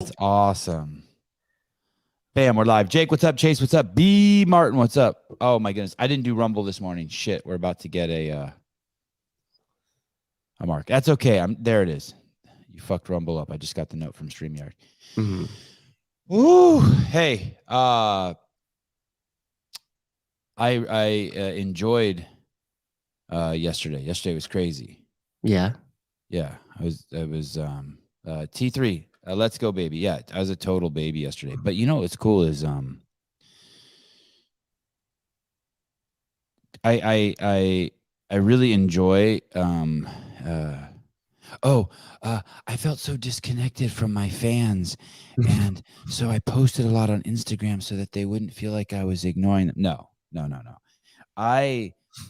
That's awesome. Bam, we're live. Jake, what's up? Chase, what's up? B. Martin, what's up? Oh my goodness, I didn't do Rumble this morning. Shit, we're about to get a mark. That's okay. There. It is. You fucked Rumble up. I just got the note from StreamYard. Mm-hmm. Woo. Hey, I enjoyed yesterday. Yesterday was crazy. Yeah. I was T3. Let's go, baby. Yeah, I was a total baby yesterday. But you know what's cool is I really enjoy I felt so disconnected from my fans, and so I posted a lot on Instagram so that they wouldn't feel like I was ignoring them. No.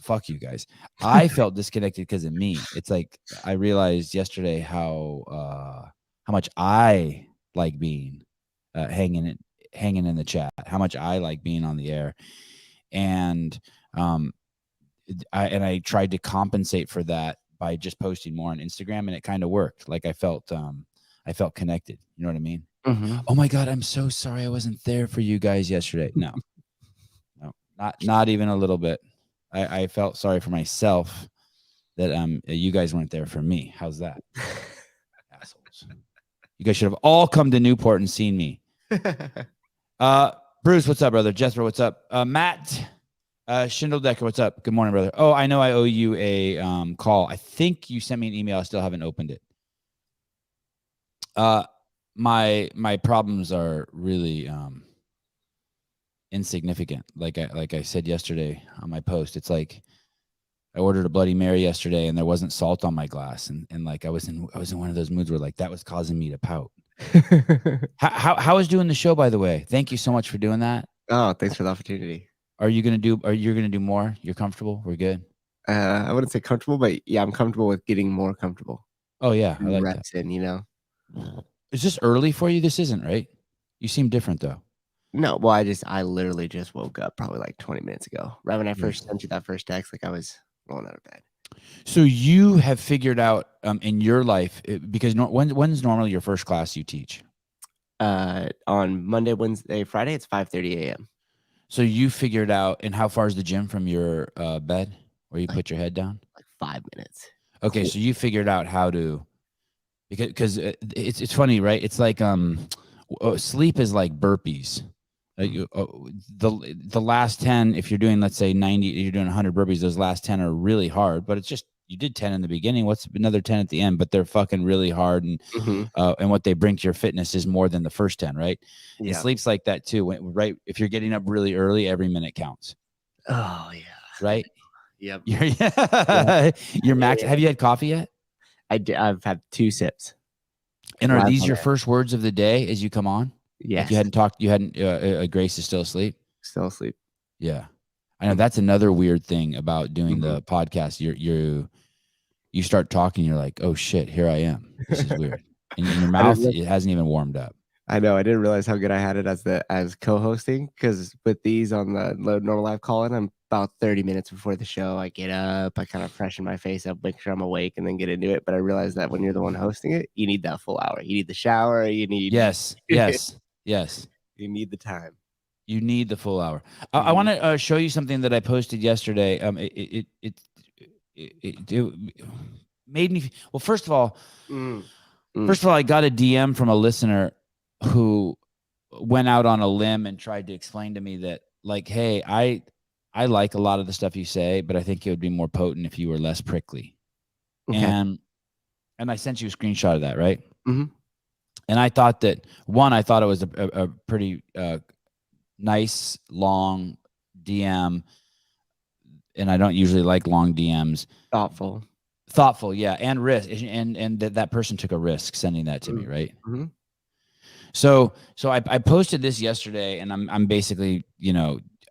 Fuck you guys. I felt disconnected because of me. It's like I realized yesterday how much I like being hanging in the chat, how much I like being on the air, and I tried to compensate for that by just posting more on Instagram, and it kind of worked. Like I felt connected. You know what I mean? Mm-hmm. Oh my God, I'm so sorry I wasn't there for you guys yesterday. No, not even a little bit. I felt sorry for myself that you guys weren't there for me. How's that? Assholes. You guys should have all come to Newport and seen me. Bruce, what's up, brother? Jethro, what's up? Matt Schindeldecker, what's up? Good morning, brother. Oh, I know I owe you a call. I think you sent me an email. I still haven't opened it. My problems are really insignificant. Like I said yesterday on my post, it's like I ordered a Bloody Mary yesterday and there wasn't salt on my glass, and like I was in one of those moods where like that was causing me to pout. How is doing the show, by the way? Thank you so much for doing that. Oh, thanks for the opportunity. Are you gonna do more? You're comfortable? We're good. I wouldn't say comfortable, but yeah, I'm comfortable with getting more comfortable. Oh yeah, I like reps that. in, you know. Is this early for you? This isn't, right? You seem different though. No, well, I literally just woke up probably like 20 minutes ago. Right when I first sent you that first text, like I was rolling out of bed. So you have figured out in your life, because when's normally your first class you teach? On Monday, Wednesday, Friday, it's 5:30 a.m. So you figured out, and how far is the gym from your bed where you put your head down? Like 5 minutes. Okay, cool. So you figured out how to, because it's funny, right? It's like sleep is like burpees. The last 10, if you're doing, let's say 90, you're doing 100 burpees, those last 10 are really hard, but it's just, you did 10 in the beginning. What's another 10 at the end? But they're fucking really hard. And and what they bring to your fitness is more than the first 10, right? Yeah. And sleep's like that too. Right. If you're getting up really early, every minute counts. Oh yeah. Right. Yep. You're max. Have you had coffee yet? I've had 2 sips. And are these your first words of the day as you come on? Yes. Like you hadn't talked. You hadn't. Grace is still asleep. Still asleep. Yeah, I know. That's another weird thing about doing the podcast. You start talking. You're like, oh shit, here I am. This is weird. And in your mouth, it hasn't even warmed up. I know. I didn't realize how good I had it as co-hosting, because with these on the normal live call-in, I'm about 30 minutes before the show. I get up, I kind of freshen my face up, make sure I'm awake, and then get into it. But I realized that when you're the one hosting it, you need that full hour. You need the shower. You need yes. You need the time. You need the full hour. I want to show you something that I posted yesterday. It made me. Well, first of all, I got a DM from a listener who went out on a limb and tried to explain to me that, like, hey, I like a lot of the stuff you say, but I think it would be more potent if you were less prickly. Okay. And I sent you a screenshot of that, right? Mm-hmm. And I thought that, I thought it was a pretty nice, long DM. And I don't usually like long DMs. Thoughtful, yeah. And risk. And that person took a risk sending that to me, right? Mm-hmm. So I posted this yesterday, and I'm basically,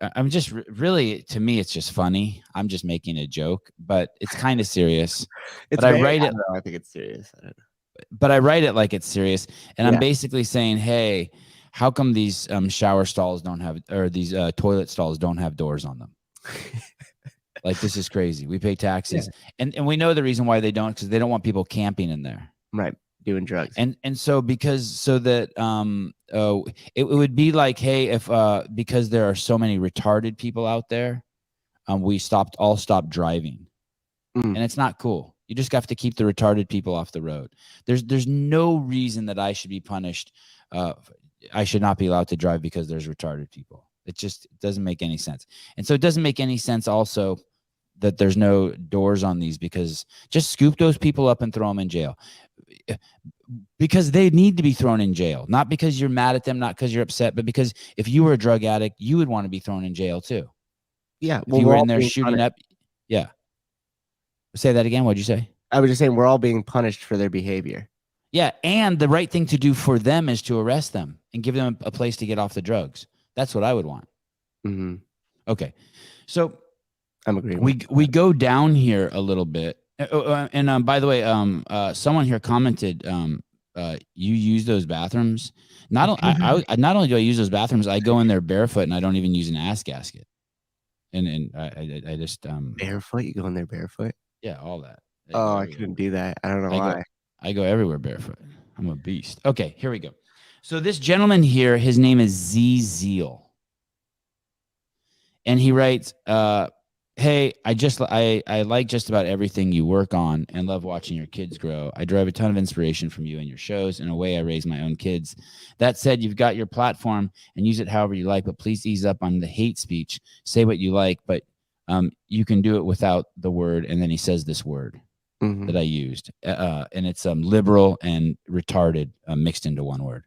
I'm just really, to me, it's just funny. I'm just making a joke, but it's kind of serious. I think it's serious. I don't know. But I write it like it's serious, and I'm basically saying, hey, how come these shower stalls don't have, or these toilet stalls don't have doors on them? Like, this is crazy. We pay taxes, and we know the reason why they don't, because they don't want people camping in there. Right. doing drugs. And so that it would be like, hey, if because there are so many retarded people out there, we all stopped driving. And it's not cool. You just have to keep the retarded people off the road. There's no reason that I should be punished. I should not be allowed to drive because there's retarded people. It doesn't make any sense. And so it doesn't make any sense also that there's no doors on these, because just scoop those people up and throw them in jail, because they need to be thrown in jail, not because you're mad at them, not because you're upset, but because if you were a drug addict, you would want to be thrown in jail too. Yeah. Well, if you were in there shooting up. Yeah. Say that again. What'd you say? I was just saying we're all being punished for their behavior. Yeah. And the right thing to do for them is to arrest them and give them a place to get off the drugs. That's what I would want. Mm-hmm. Okay. So I'm agreeing. We go down here a little bit. And by the way, someone here commented, you use those bathrooms. Not only do I use those bathrooms, I go in there barefoot and I don't even use an ass gasket. And I just barefoot. You go in there barefoot? Yeah, all that. I couldn't do that. I don't know why. I go everywhere barefoot. I'm a beast. Okay, here we go. So this gentleman here, his name is Z Zeal, and he writes, hey, I like just about everything you work on and love watching your kids grow. I derive a ton of inspiration from you and your shows. In a way, I raise my own kids. That said, you've got your platform and use it however you like, but please ease up on the hate speech. Say what you like, but you can do it without the word. And then he says this word that I used, and it's liberal and retarded mixed into one word.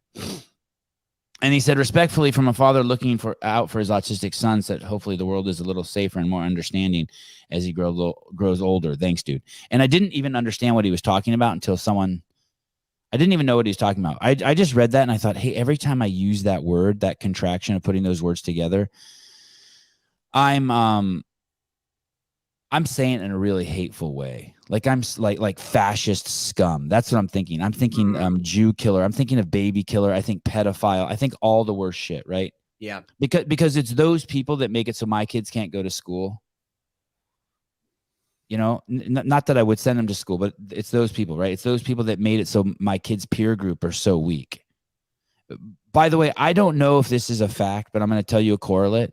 And he said, respectfully, from a father looking out for his autistic sons, that hopefully the world is a little safer and more understanding as he grows older. Thanks, dude. And I didn't even understand what he was talking about until I didn't even know what he was talking about. I just read that and I thought, hey, every time I use that word, that contraction of putting those words together, I'm saying it in a really hateful way. Like I'm like fascist scum. That's what I'm thinking. I'm thinking Jew killer. I'm thinking of baby killer. I think pedophile. I think all the worst shit, right? Yeah. Because it's those people that make it so my kids can't go to school. You know, not that I would send them to school, but it's those people, right? It's those people that made it so my kids' peer group are so weak. By the way, I don't know if this is a fact, but I'm going to tell you a correlate.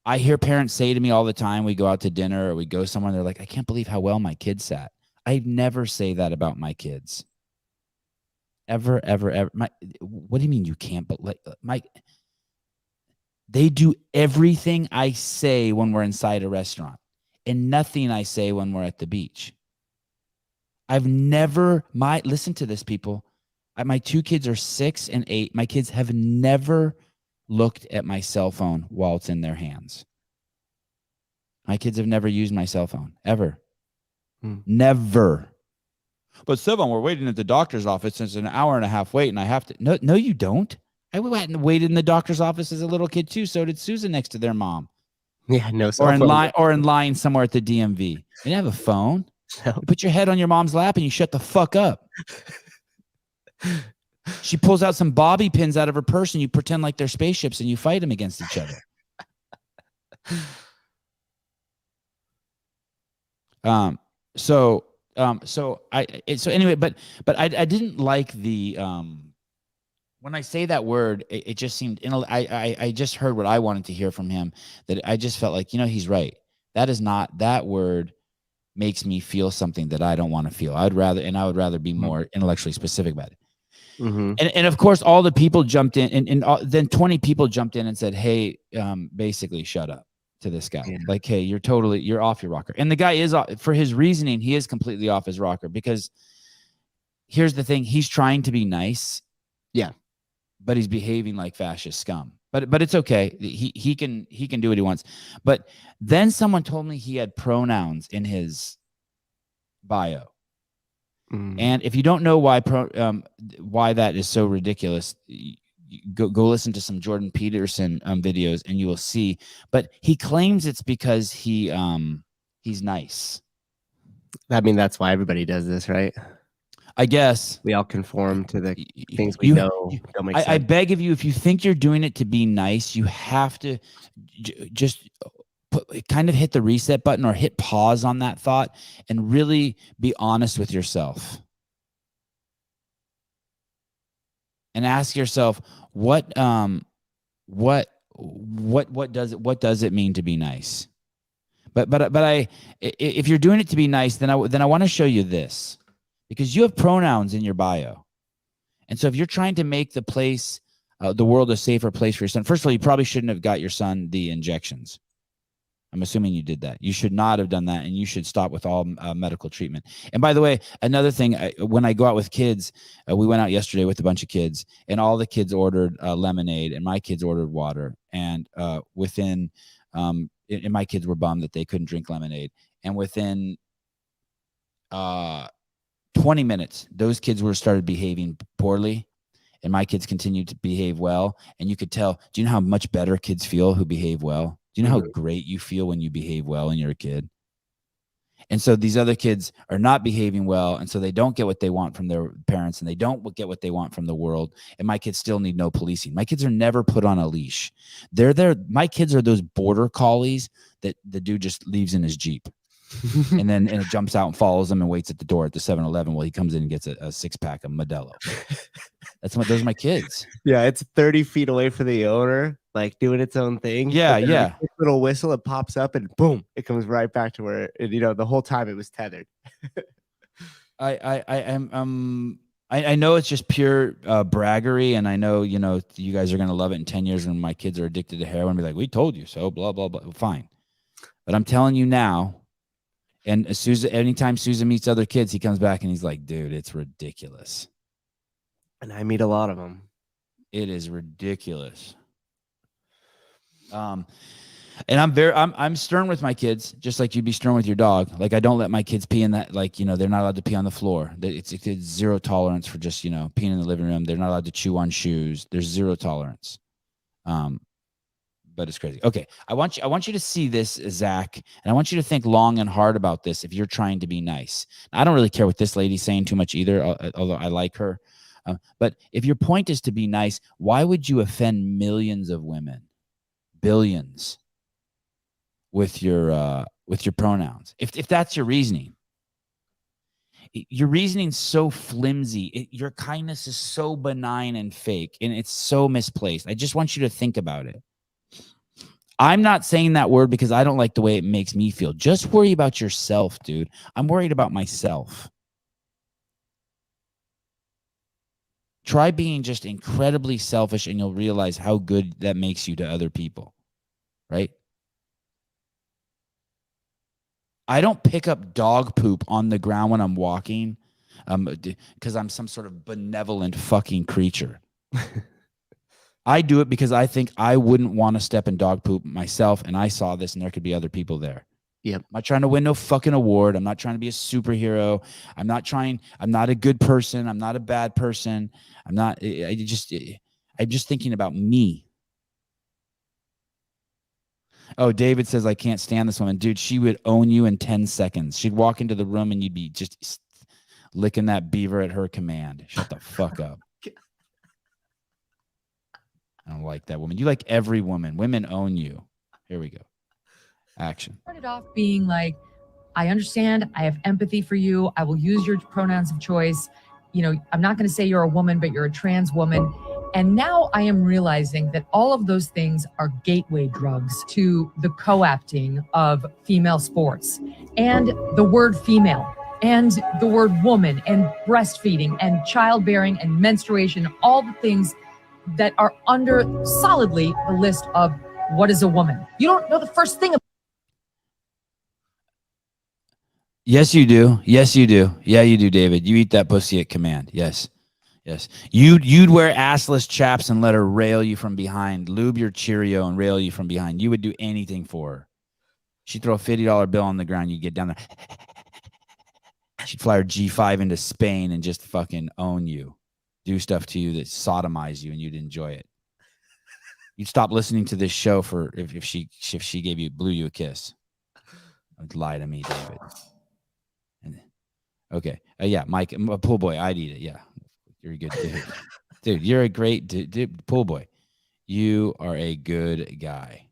I hear parents say to me all the time, we go out to dinner or we go somewhere, they're like, I can't believe how well my kids sat. I never say that about my kids. Ever. What do you mean you can't? But they do everything I say when we're inside a restaurant and nothing I say when we're at the beach. Listen to this, people. My two kids are 6 and 8. My kids have never looked at my cell phone while it's in their hands. My kids have never used my cell phone, ever. Never. But Sevan, we're waiting at the doctor's office. It's an hour and a half wait, and I have to. No, you don't. I went and waited in the doctor's office as a little kid too. So did Susan next to their mom. Yeah, no. Or in line somewhere at the DMV. You didn't have a phone. No. You put your head on your mom's lap and you shut the fuck up. She pulls out some bobby pins out of her purse and you pretend like they're spaceships and you fight them against each other. So anyway, but I didn't like the when I say that word, it just seemed I just heard what I wanted to hear from him, that I just felt like, he's right. That word makes me feel something that I don't want to feel. I would rather be more intellectually specific about it. And of course, all the people jumped in, and then 20 people jumped in and said, "Hey, basically, shut up to this guy. Yeah. Like, hey, you're off your rocker." And the guy is, for his reasoning, he is completely off his rocker, because here's the thing: he's trying to be nice, yeah, but he's behaving like fascist scum. But it's okay. He can do what he wants. But then someone told me he had pronouns in his bio. And if you don't know why that is so ridiculous, go listen to some Jordan Peterson videos and you will see. But he claims it's because he's nice. I mean, that's why everybody does this, right? I guess we all conform to the things we know don't make sense. I beg of you, if you think you're doing it to be nice, you have to just kind of hit the reset button or hit pause on that thought and really be honest with yourself. and ask yourself, what does it mean to be nice? But if you're doing it to be nice, then I want to show you this, because you have pronouns in your bio. And so if you're trying to make the world a safer place for your son, first of all, you probably shouldn't have got your son the injections. I'm assuming you did that. You should not have done that, and you should stop with all medical treatment. And by the way, another thing, when I go out with kids, we went out yesterday with a bunch of kids, and all the kids ordered lemonade, and my kids ordered water. And and my kids were bummed that they couldn't drink lemonade. And within 20 minutes, those kids started behaving poorly, and my kids continued to behave well. And you could tell, do you know how much better kids feel who behave well? Do you know how great you feel when you behave well and you're a kid? And so these other kids are not behaving well, and so they don't get what they want from their parents, and they don't get what they want from the world. And my kids still need no policing. My kids are never put on a leash. My kids are those border collies that the dude just leaves in his Jeep. and it jumps out and follows him and waits at the door at the 7-Eleven while he comes in and gets a 6-pack of Modelo. Those are my kids. Yeah, it's 30 feet away from the owner, like doing its own thing. Yeah. A little whistle, it pops up, and boom, it comes right back to where the whole time it was tethered. I know it's just pure braggery, and I know you guys are gonna love it in 10 years when my kids are addicted to heroin. Be like, we told you so, blah blah blah. Fine, but I'm telling you now. And anytime Susan meets other kids, he comes back and he's like, dude, it's ridiculous. And I meet a lot of them. It is ridiculous. And I'm stern with my kids, just like you'd be stern with your dog. Like, I don't let my kids pee in that, they're not allowed to pee on the floor. It's zero tolerance for just, peeing in the living room. They're not allowed to chew on shoes. There's zero tolerance. But it's crazy. Okay, I want you to see this, Zach, and I want you to think long and hard about this if you're trying to be nice. I don't really care what this lady's saying too much either, although I like her. But if your point is to be nice, why would you offend millions of women, billions, with your pronouns? If that's your reasoning, your reasoning's so flimsy. Your kindness is so benign and fake, and it's so misplaced. I just want you to think about it. I'm not saying that word because I don't like the way it makes me feel. Just worry about yourself, dude. I'm worried about myself. Try being just incredibly selfish, and you'll realize how good that makes you to other people, right? I don't pick up dog poop on the ground when I'm walking because I'm some sort of benevolent fucking creature. I do it because I think I wouldn't want to step in dog poop myself, and I saw this, and there could be other people there. Yep. I'm not trying to win no fucking award. I'm not trying to be a superhero. I'm not a good person. I'm not a bad person. I'm just thinking about me. Oh, David says, I can't stand this woman. Dude, she would own you in 10 seconds. She'd walk into the room and you'd be just licking that beaver at her command. Shut the fuck up. I don't like that woman. You like every woman. Women own you. Here we go. Action. Started off being like, I understand. I have empathy for you. I will use your pronouns of choice. I'm not going to say you're a woman, but you're a trans woman. And now I am realizing that all of those things are gateway drugs to the co-opting of female sports and the word female and the word woman and breastfeeding and childbearing and menstruation, all the things that are under solidly the list of what is a woman. You don't know the first thing. Yes, you do. Yes, you do. Yeah, you do, David. You eat that pussy at command. Yes. Yes. You'd wear assless chaps and let her rail you from behind, lube your Cheerio and rail you from behind. You would do anything for her. She'd throw a $50 bill on the ground. You'd get down there. She'd fly her G5 into Spain and just fucking own you. Do stuff to you that sodomize you, and you'd enjoy it. You'd stop listening to this show if she blew you a kiss. Don't lie to me, David. Okay. Yeah, Mike, pool boy, I'd eat it. Yeah. You're a good dude. Dude, you're a great dude. Pool boy. You are a good guy.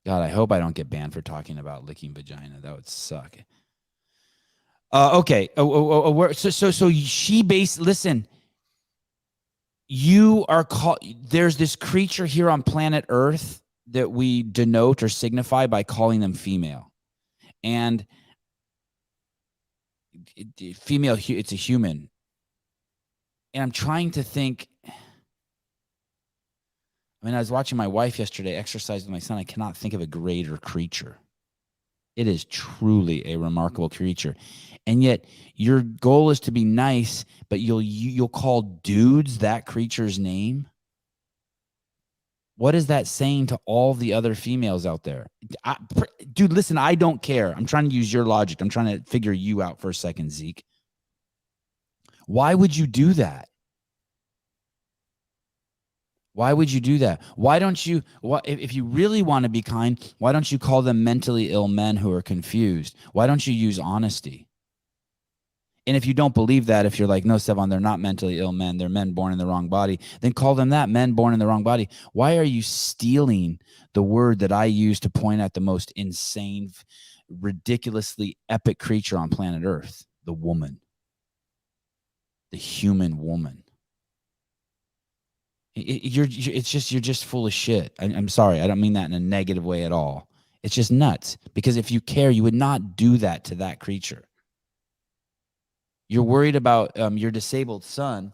God, I hope I don't get banned for talking about licking vagina. That would suck. Okay. So she listen, you are called. There's this creature here on planet Earth that we denote or signify by calling them female, and female. It's a human, and I'm trying to think. I mean, I was watching my wife yesterday exercise with my son. I cannot think of a greater creature. It is truly a remarkable creature. And yet your goal is to be nice, but you'll call dudes that creature's name. What is that saying to all the other females out there? Dude, listen, I don't care. I'm trying to use your logic. I'm trying to figure you out for a second, Zeke. Why would you do that? Why would you do that? Why don't you, if you really want to be kind, why don't you call them mentally ill men who are confused? Why don't you use honesty? And if you don't believe that, if you're like, no, Sevan, they're not mentally ill men, they're men born in the wrong body, then call them that, men born in the wrong body. Why are you stealing the word that I use to point at the most insane, ridiculously epic creature on planet Earth? The woman. The human woman. You're just full of shit. I'm sorry. I don't mean that in a negative way at all. It's just nuts. Because if you care, you would not do that to that creature. You're worried about your disabled son,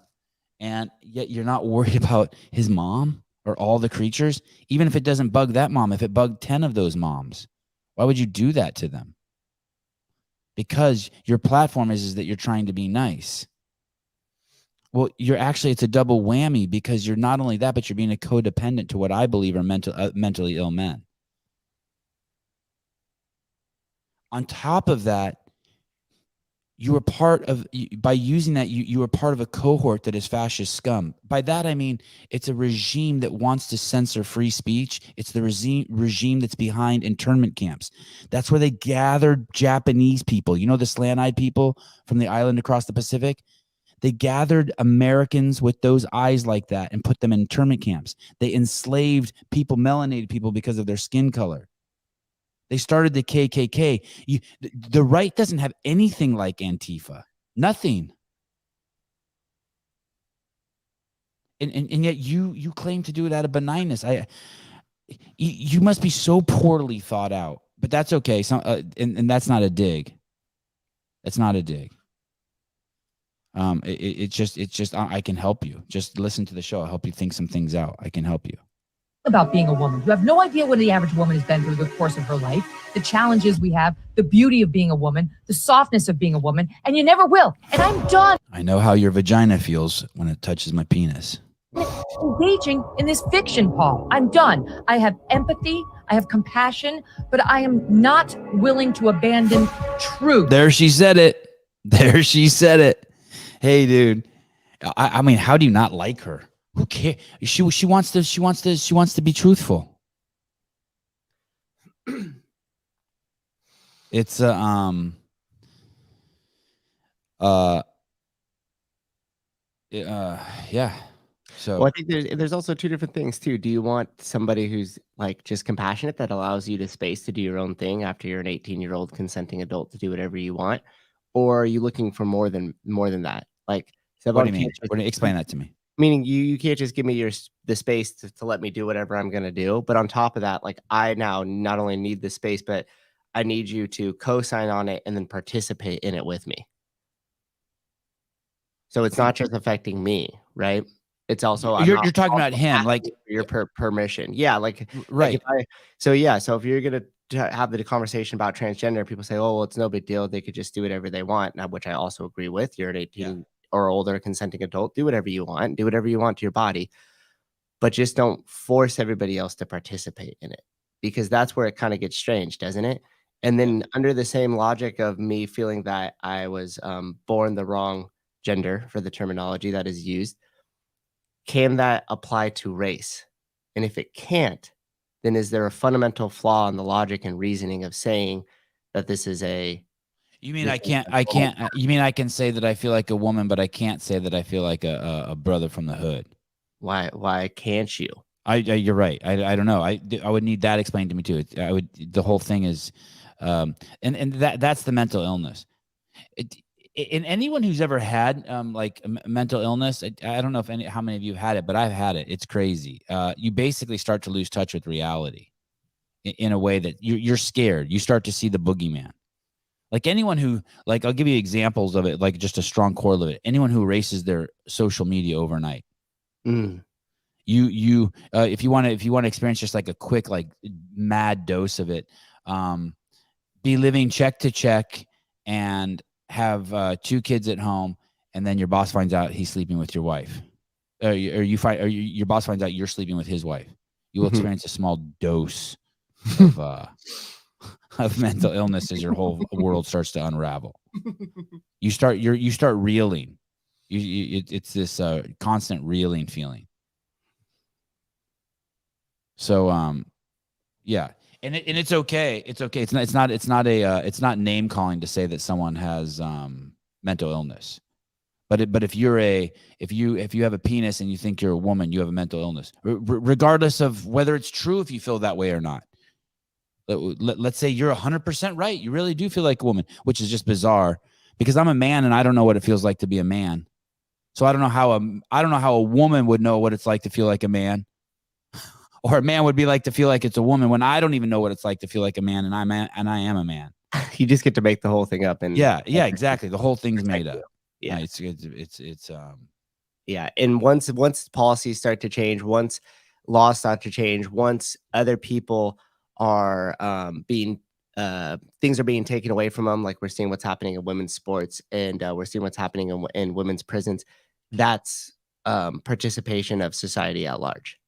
and yet you're not worried about his mom or all the creatures. Even if it doesn't bug that mom, if it bugged 10 of those moms, why would you do that to them? Because your platform is that you're trying to be nice. Well, it's a double whammy, because you're not only that, but you're being a codependent to what I believe are mentally ill men. On top of that, you are part of, by using that, you are part of a cohort that is fascist scum. By that, I mean, it's a regime that wants to censor free speech. It's the regime that's behind internment camps. That's where they gathered Japanese people. You know, the slant-eyed people from the island across the Pacific? They gathered Americans with those eyes like that and put them in internment camps. They enslaved people, melanated people, because of their skin color. They started the KKK. The right doesn't have anything like Antifa. Nothing. And yet you claim to do it out of benignness. You must be so poorly thought out. But that's okay. And that's not a dig. That's not a dig. It's just I can help you. Just listen to the show. I'll help you think some things out. I can help you. About being a woman. You have no idea what the average woman has been through the course of her life, the challenges we have, the beauty of being a woman, the softness of being a woman, and you never will. And I'm done. I know how your vagina feels when it touches my penis. Engaging in this fiction, Paul. I'm done. I have empathy, I have compassion, but I am not willing to abandon truth. There she said it. There she said it. Hey, dude. I mean, how do you not like her? Who cares? She wants to be truthful. It's yeah. So well, I think there's also two different things too. Do you want somebody who's like just compassionate, that allows you the space to do your own thing after you're an 18-year-old consenting adult to do whatever you want, or are you looking for more than that? Like, what do you mean? Explain that to me. Meaning you can't just give me the space to let me do whatever I'm going to do. But on top of that, like, I now not only need the space, but I need you to co-sign on it and then participate in it with me. So it's not just affecting me, right? It's also you're talking about him, like your permission. Yeah, like right. Like so if you're gonna have the conversation about transgender, people say, "Oh, well, it's no big deal. They could just do whatever they want." Now, which I also agree with. You're an 18 or older consenting adult. Do whatever you want. Do whatever you want to your body, but just don't force everybody else to participate in it, because that's where it kind of gets strange, doesn't it? And then under the same logic of me feeling that I was born the wrong gender for the terminology that is used, can that apply to race? And if it can't, then is there a fundamental flaw in the logic and reasoning of saying that this is a... You mean I can say that I feel like a woman, but I can't say that I feel like a brother from the hood? Why can't you? You're right. I don't know. I would need that explained to me too. The whole thing is, and that's the mental illness. in anyone who's ever had like mental illness, I don't know how many of you have had it, but I've had it. It's crazy. You basically start to lose touch with reality in a way that you're scared. You start to see the boogeyman. Like anyone who, like, I'll give you examples of it, like just a strong correlate of it. Anyone who erases their social media overnight. You if you want to experience just like a quick, like mad dose of it, be living check to check and have 2 kids at home, and then your boss finds out he's sleeping with your wife, or your boss finds out you're sleeping with his wife. You will experience a small dose of mental illness as your whole world starts to unravel. You start reeling. It's this constant reeling feeling. So yeah. And it's okay. It's okay. It's not name calling to say that someone has mental illness. But if you have a penis and you think you're a woman, you have a mental illness, regardless of whether it's true, if you feel that way or not. Let's say you're 100% right. You really do feel like a woman, which is just bizarre because I'm a man and I don't know what it feels like to be a man. So I don't know how a woman would know what it's like to feel like a man. Or a man would be like to feel like it's a woman when I don't even know what it's like to feel like a man, and I am a man. You just get to make the whole thing up, and yeah, exactly. The whole thing's made up. Yeah, it's yeah. And once policies start to change, once laws start to change, once other people are things are being taken away from them, like we're seeing what's happening in women's sports, and we're seeing what's happening in women's prisons. That's participation of society at large.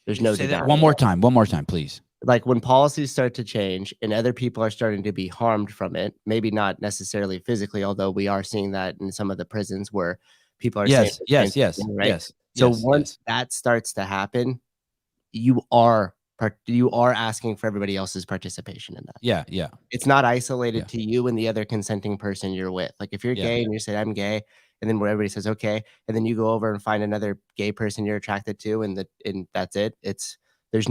There's no say that one more time, please. Like when policies start to change and other people are starting to be harmed from it, maybe not necessarily physically, although we are seeing that in some of the prisons where people are yes. So once that starts to happen, you are asking for everybody else's participation in that. Yeah. It's not isolated to you and the other consenting person you're with. Like if you're gay and you say I'm gay, and then where everybody says okay, and then you go over and find another gay person you're attracted to, and that's it. There's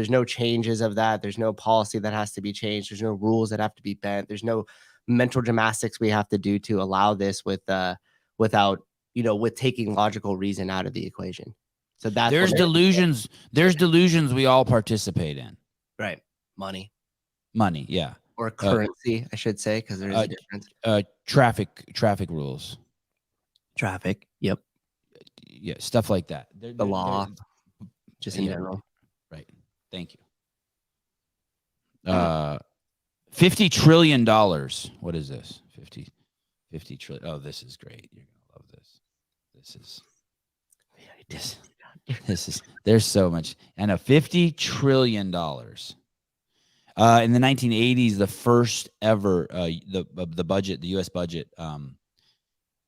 no changes of that. There's no policy that has to be changed. There's no rules that have to be bent. There's no mental gymnastics we have to do to allow this without with taking logical reason out of the equation. So that's there's delusions. There's delusions we all participate in. Right. Money, yeah. Or currency, I should say, because there is a difference. Traffic rules. Traffic. Yep. Yeah, stuff like that. The law, just in general. Right. Thank you. $50 trillion. What is this? 50 trillion. Oh, this is great. You're gonna love this. This is. There's so much. And $50 trillion. In the 1980s, the first ever the budget, the U.S. budget,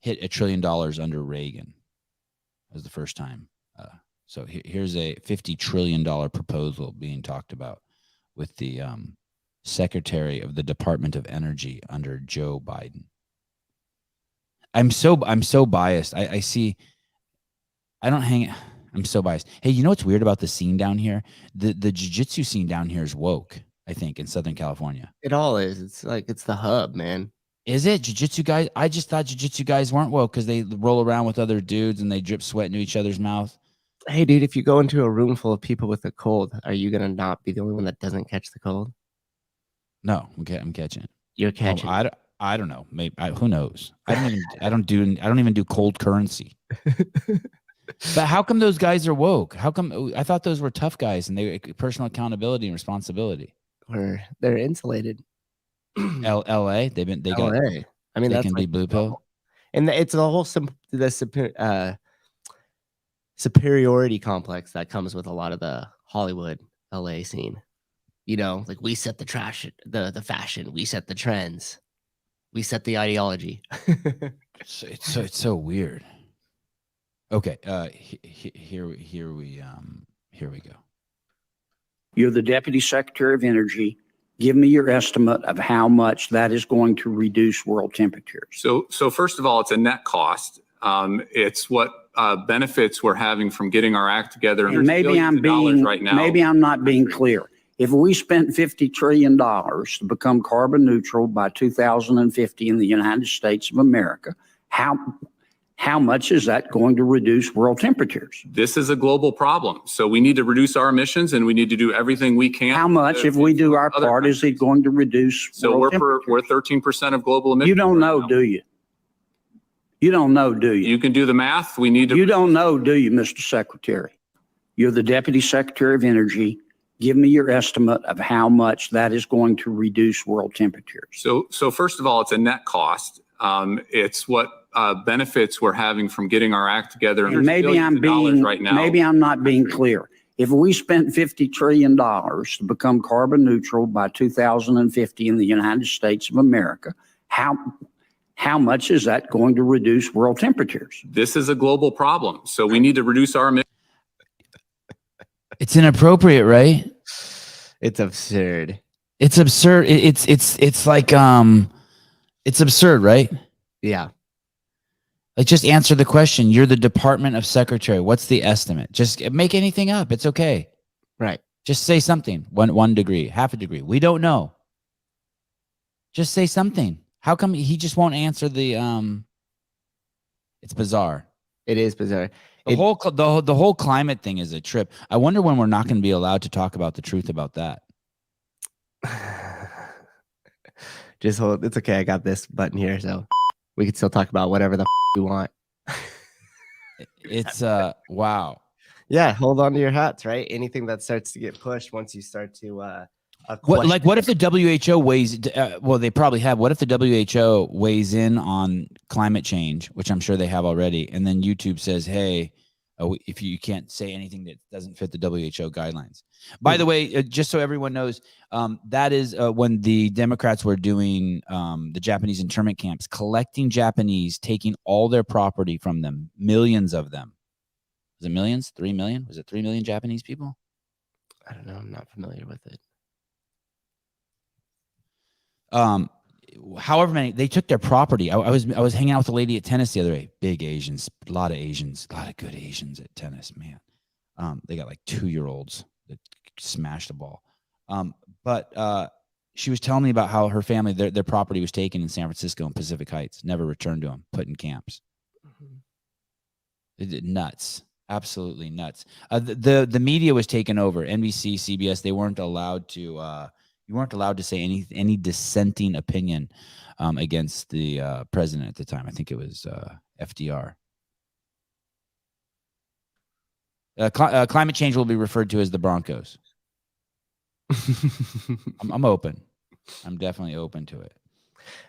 hit $1 trillion under Reagan. That was the first time. So here's a $50 trillion proposal being talked about with the Secretary of the Department of Energy under Joe Biden. I'm so biased. I'm so biased. Hey, you know what's weird about the scene down here? The jiu-jitsu scene down here is woke, I think, in Southern California. It all is. It's like it's the hub, man. Is it jiu-jitsu guys? I just thought jiu-jitsu guys weren't woke because they roll around with other dudes and they drip sweat into each other's mouth. Hey, dude, if you go into a room full of people with a cold, are you gonna not be the only one that doesn't catch the cold? No, I'm catching it. You're catching. I don't know. Maybe who knows? I don't even do cold currency. But how come those guys are woke? How come? I thought those were tough guys and they personal accountability and responsibility. They're insulated. L.A. They got. LA. I mean, they that's can be blue pill. And it's the whole superiority complex that comes with a lot of the Hollywood LA scene. Like we set the the fashion, we set the trends, we set the ideology. It's so weird. Okay, here we go. You're the Deputy Secretary of Energy. Give me your estimate of how much that is going to reduce world temperatures. So first of all, it's a net cost. It's what benefits we're having from getting our act together. And maybe I'm not being clear. If we spent $50 trillion to become carbon neutral by 2050 in the United States of America, how much is that going to reduce world temperatures? This is a global problem. So we need to reduce our emissions and we need to do everything we can. How much, if we do our part, is it going to reduce So world we're temperatures? 13% of global emissions. You don't right know, now. do you? You don't know, do you? You can do the math. We need to. You don't know, do you, Mr. Secretary? You're the Deputy Secretary of Energy. Give me your estimate of how much that is going to reduce world temperatures. So first of all, it's a net cost. It's what benefits we're having from getting our act together. And maybe I'm not being clear. If we spent $50 trillion to become carbon neutral by 2050 in the United States of America, how much is that going to reduce world temperatures? This is a global problem. So we need to reduce our emissions. It's inappropriate, right? It's absurd. It's absurd. It's like it's absurd, right? Yeah. Like, just answer the question. You're the Department of Secretary. What's the estimate? Just make anything up. It's okay. Right. Just say something. One degree, half a degree. We don't know. Just say something. How come he just won't answer the It's bizarre. It is bizarre. The whole climate thing is a trip. I wonder when we're not going to be allowed to talk about the truth about that. Just hold. It's okay. I got this button here, so we can still talk about whatever the we want. It's wow. Yeah, hold on to your hats, right? Anything that starts to get pushed once you start to what if the WHO weighs? Well, they probably have. What if the WHO weighs in on climate change, which I'm sure they have already, and then YouTube says, "Hey, if you can't say anything that doesn't fit the WHO guidelines." By the way, just so everyone knows, that is when the Democrats were doing the Japanese internment camps, collecting Japanese, taking all their property from them, millions of them. Was it millions? 3 million? Was it 3 million Japanese people? I don't know. I'm not familiar with it. However many, they took their property. I was hanging out with a lady at tennis the other day. Big Asians, a lot of good Asians at tennis, man. They got like 2-year-olds that smash the ball. But she was telling me about how her family, their property was taken in San Francisco and Pacific Heights, never returned to them, put in camps. Nuts. Absolutely nuts. The media was taken over. NBC, CBS, they weren't allowed to you weren't allowed to say any dissenting opinion against the president at the time. I think it was FDR. Climate change will be referred to as the Broncos. I'm open. I'm definitely open to it.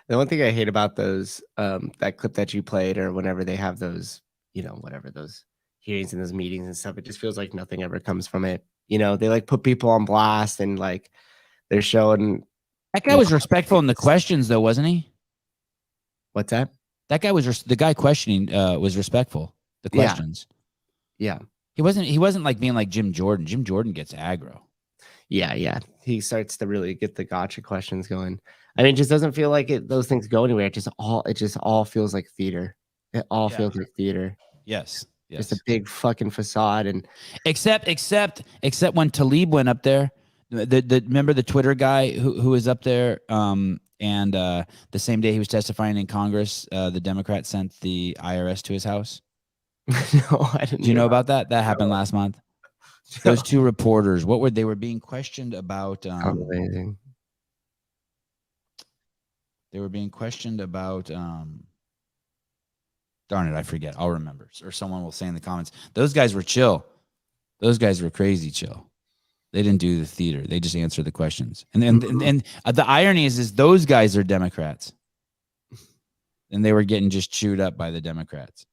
The one thing I hate about those, that clip that you played, or whenever they have those, whatever, those hearings and those meetings and stuff, it just feels like nothing ever comes from it. They like put people on blast and like they're showing. That guy was respectful in the questions, though, wasn't he? What's that? That guy was the guy questioning was respectful. The questions. Yeah. He wasn't like being like Jim Jordan. Jim Jordan gets aggro. Yeah. He starts to really get the gotcha questions going. I mean, it just doesn't feel like those things go anywhere. It just all feels like theater. It all feels like theater. Yes. Just a big fucking facade. And except when Talib went up there, remember the Twitter guy who was up there, and the same day he was testifying in Congress, the Democrats sent the IRS to his house. No, I didn't. Do you know about that? That happened last month. Those two reporters, they were being questioned about? Amazing. They were being questioned about. Darn it, I forget. I'll remember, or someone will say in the comments. Those guys were chill. Those guys were crazy chill. They didn't do the theater. They just answered the questions. And the irony is those guys are Democrats, and they were getting just chewed up by the Democrats.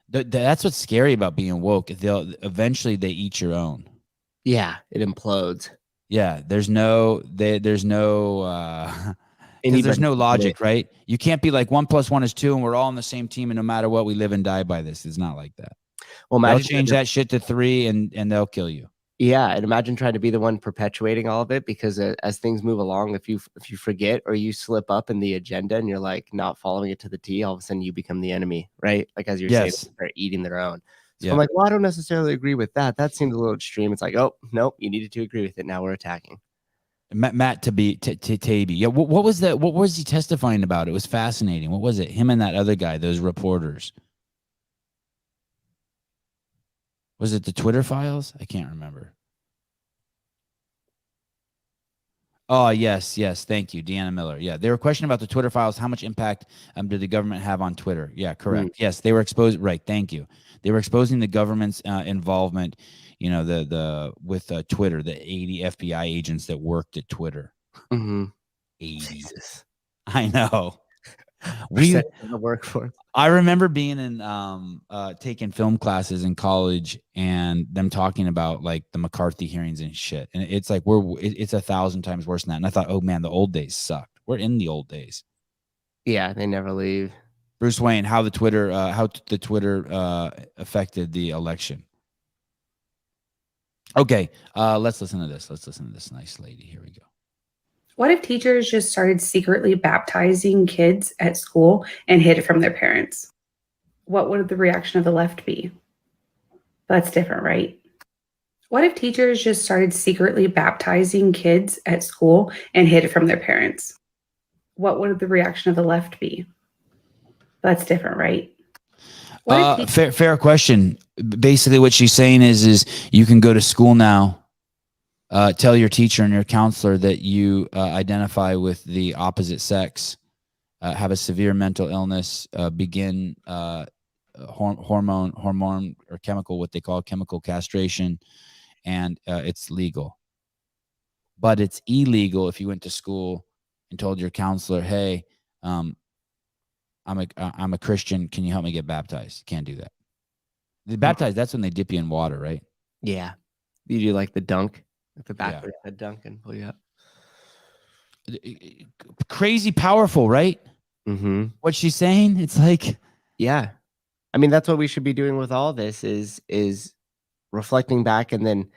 That's what's scary about being woke. Eventually they eat your own. Yeah, it implodes. Yeah, there's no logic, right? You can't be like 1 + 1 is 2, and we're all on the same team, and no matter what, we live and die by this. It's not like that. Well, they'll change that shit to 3, and they'll kill you. Yeah, and imagine trying to be the one perpetuating all of it, because as things move along, if you forget or you slip up in the agenda and you're like not following it to the T, all of a sudden you become the enemy, right? Like as you're saying, they're eating their own. So I'm like, well, I don't necessarily agree with that. That seems a little extreme. It's like, oh, nope, you needed to agree with it. Now we're attacking. Matt Taibbi. Yeah. What was that? What was he testifying about? It was fascinating. What was it? Him and that other guy, those reporters. Was it the Twitter files? I can't remember. Oh, yes. Thank you, Deanna Miller. Yeah, they were questioning about the Twitter files. How much impact did the government have on Twitter? Yeah, correct. Yes, they were exposed. Right. Thank you. They were exposing the government's involvement. You know, with Twitter, the 80 FBI agents that worked at Twitter. 80. Jesus. I know. The workforce. I remember being in taking film classes in college and them talking about like the McCarthy hearings and shit. And it's like it's 1,000 times worse than that. And I thought, oh man, the old days sucked. We're in the old days. Yeah, they never leave. Bruce Wayne, how the Twitter affected the election. Okay, let's listen to this. Let's listen to this nice lady. Here we go. What if teachers just started secretly baptizing kids at school and hid it from their parents? What would the reaction of the left be? That's different, right? What if teachers just started secretly baptizing kids at school and hid it from their parents? What would the reaction of the left be? That's different, right? Fair question. Basically, what she's saying is you can go to school now. Tell your teacher and your counselor that you identify with the opposite sex, have a severe mental illness, begin hormone or chemical, what they call chemical castration, and it's legal. But it's illegal if you went to school and told your counselor, "Hey, I'm a Christian. Can you help me get baptized?" You can't do that. The baptized, that's when they dip you in water, right? Yeah, you do like the dunk. The back of the dunk and pull you up. Crazy powerful, right? Mm-hmm. What she's saying, it's like, yeah. I mean, that's what we should be doing with all this is reflecting back and then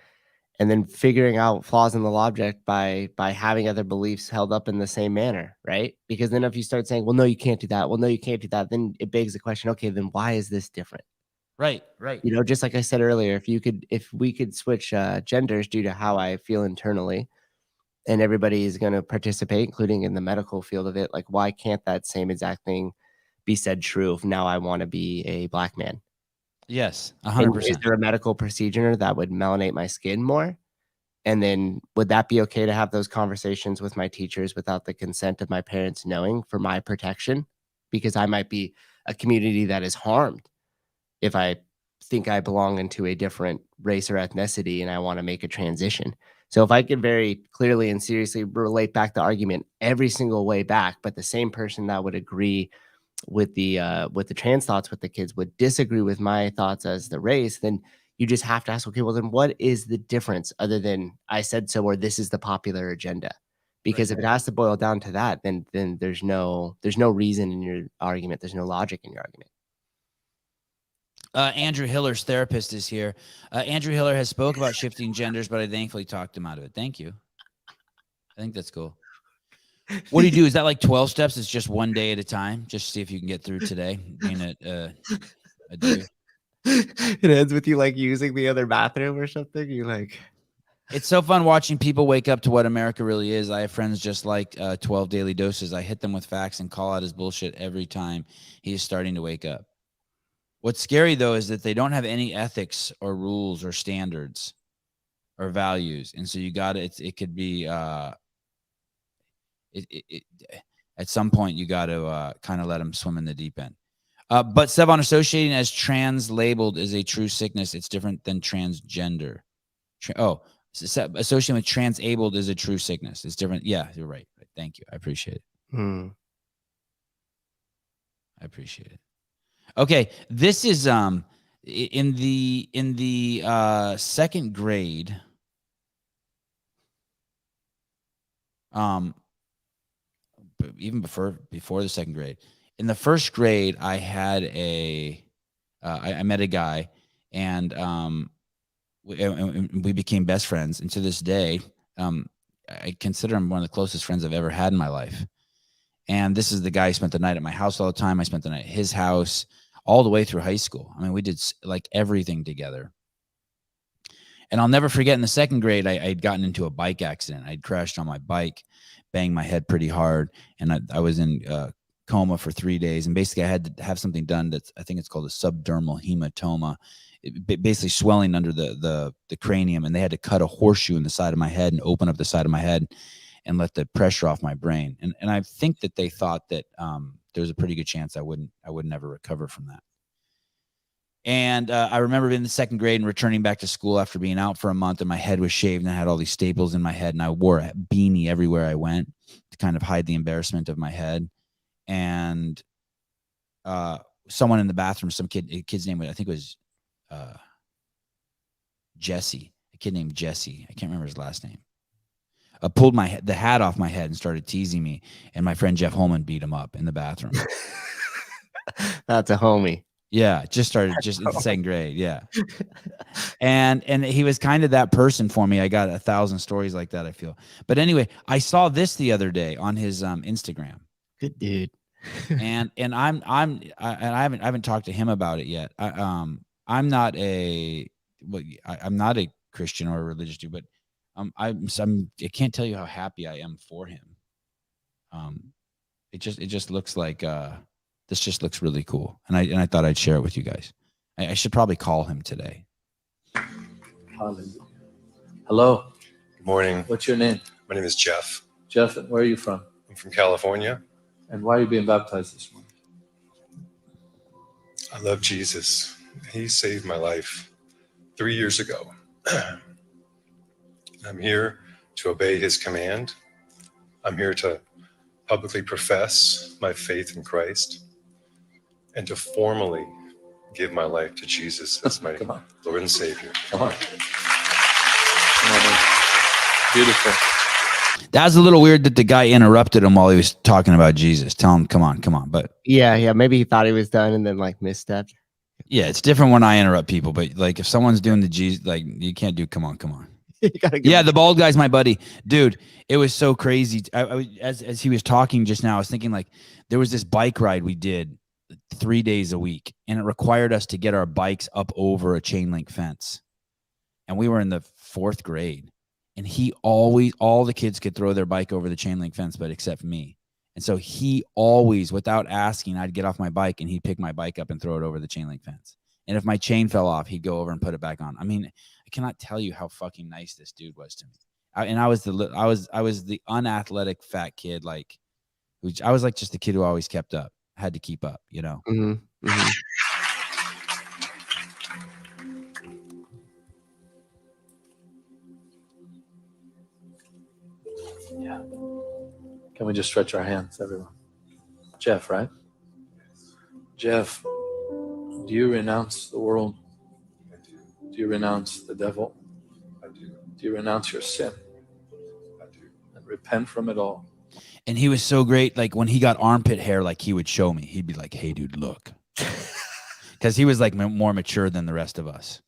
figuring out flaws in the logic by having other beliefs held up in the same manner, right? Because then if you start saying, well, no, you can't do that. Well, no, you can't do that. Then it begs the question, okay, then why is this different? Right. You know, just like I said earlier, if we could switch genders due to how I feel internally, and everybody is going to participate, including in the medical field of it, like why can't that same exact thing be said true if now I want to be a black man? Yes, 100%. Is there a medical procedure that would melanate my skin more? And then would that be okay to have those conversations with my teachers without the consent of my parents knowing for my protection? Because I might be a community that is harmed if I think I belong into a different race or ethnicity and I want to make a transition. So if I could very clearly and seriously relate back the argument every single way back, but the same person that would agree with the trans thoughts with the kids would disagree with my thoughts as the race, then you just have to ask, okay, well then what is the difference other than I said so or this is the popular agenda? Because if it has to boil down to that, then there's no reason in your argument. There's no logic in your argument. Andrew Hiller's therapist is here. Andrew Hiller has spoke about shifting genders, but I thankfully talked him out of it. Thank you. I think that's cool. What do you do? Is that like 12 steps? It's just one day at a time. Just see if you can get through today. Being a dude. It ends with you like using the other bathroom or something. You like. It's so fun watching people wake up to what America really is. I have friends just like 12 daily doses. I hit them with facts and call out his bullshit every time he is starting to wake up. What's scary, though, is that they don't have any ethics or rules or standards or values. And so you got to, it could be, at some point, you got to kind of let them swim in the deep end. But Sevan, associating as trans labeled is a true sickness. It's different than transgender. Associating with trans-abled is a true sickness. It's different. Yeah, you're right. Thank you. I appreciate it. I appreciate it. Okay, this is in the second grade. Even before the second grade, in the first grade, I had I met a guy, and we became best friends. And to this day, I consider him one of the closest friends I've ever had in my life. And this is the guy who spent the night at my house all the time. I spent the night at his house. all the way through high school. I mean, we did like everything together. And I'll never forget in the second grade, I'd gotten into a bike accident. I'd crashed on my bike, banged my head pretty hard. And I was in coma for 3 days. And basically I had to have something done that's, I think it's called a subdermal hematoma, basically swelling under the cranium. And they had to cut a horseshoe in the side of my head and open up the side of my head and let the pressure off my brain. And I think that they thought that there was a pretty good chance I would never recover from that. And I remember being in the second grade and returning back to school after being out for a month, and my head was shaved and I had all these staples in my head, and I wore a beanie everywhere I went to kind of hide the embarrassment of my head. And someone in the bathroom, a kid's name, I think it was Jesse, a kid named Jesse. I can't remember his last name. Pulled the hat off my head and started teasing me. And my friend Jeff Holman beat him up in the bathroom. That's a homie. Yeah, just in the second grade. Yeah. And he was kind of that person for me. I got 1,000 stories like that, I feel. But anyway, I saw this the other day on his Instagram. Good dude. and I haven't talked to him about it yet. I'm not a Christian or a religious dude, but I can't tell you how happy I am for him. It just looks like this just looks really cool, and I thought I'd share it with you guys. I should probably call him today. Hallelujah. Hello. Good morning. What's your name? My name is Jeff. Jeff, where are you from? I'm from California. And why are you being baptized this morning? I love Jesus. He saved my life 3 years ago. I'm here to obey his command. I'm here to publicly profess my faith in Christ and to formally give my life to Jesus as my Lord and Savior. Come on. Come on, man. Beautiful. That was a little weird that the guy interrupted him while he was talking about Jesus. Tell him, come on. But yeah, maybe he thought he was done and then like misstepped. Yeah, it's different when I interrupt people, but like if someone's doing the Jesus, like you can't do come on. Yeah, the bald guy's my buddy. Dude, it was so crazy. As he was talking just now, I was thinking like there was this bike ride we did 3 days a week, and it required us to get our bikes up over a chain link fence. And we were in the 4th grade, and all the kids could throw their bike over the chain link fence, but except me. And so he always, without asking, I'd get off my bike and he'd pick my bike up and throw it over the chain link fence. And if my chain fell off, he'd go over and put it back on. I mean, I cannot tell you how fucking nice this dude was to me. I was the unathletic fat kid, like I was like just the kid who always kept up, had to keep up, you know. Mm-hmm. Mm-hmm. Yeah. Can we just stretch our hands, everyone? Jeff, right? Jeff, do you renounce the world? I do. Do you renounce the devil? I do. Do you renounce your sin? I do. And repent from it all? And he was so great. Like when he got armpit hair, like he would show me. He'd be like, "Hey, dude, look," because he was like more mature than the rest of us.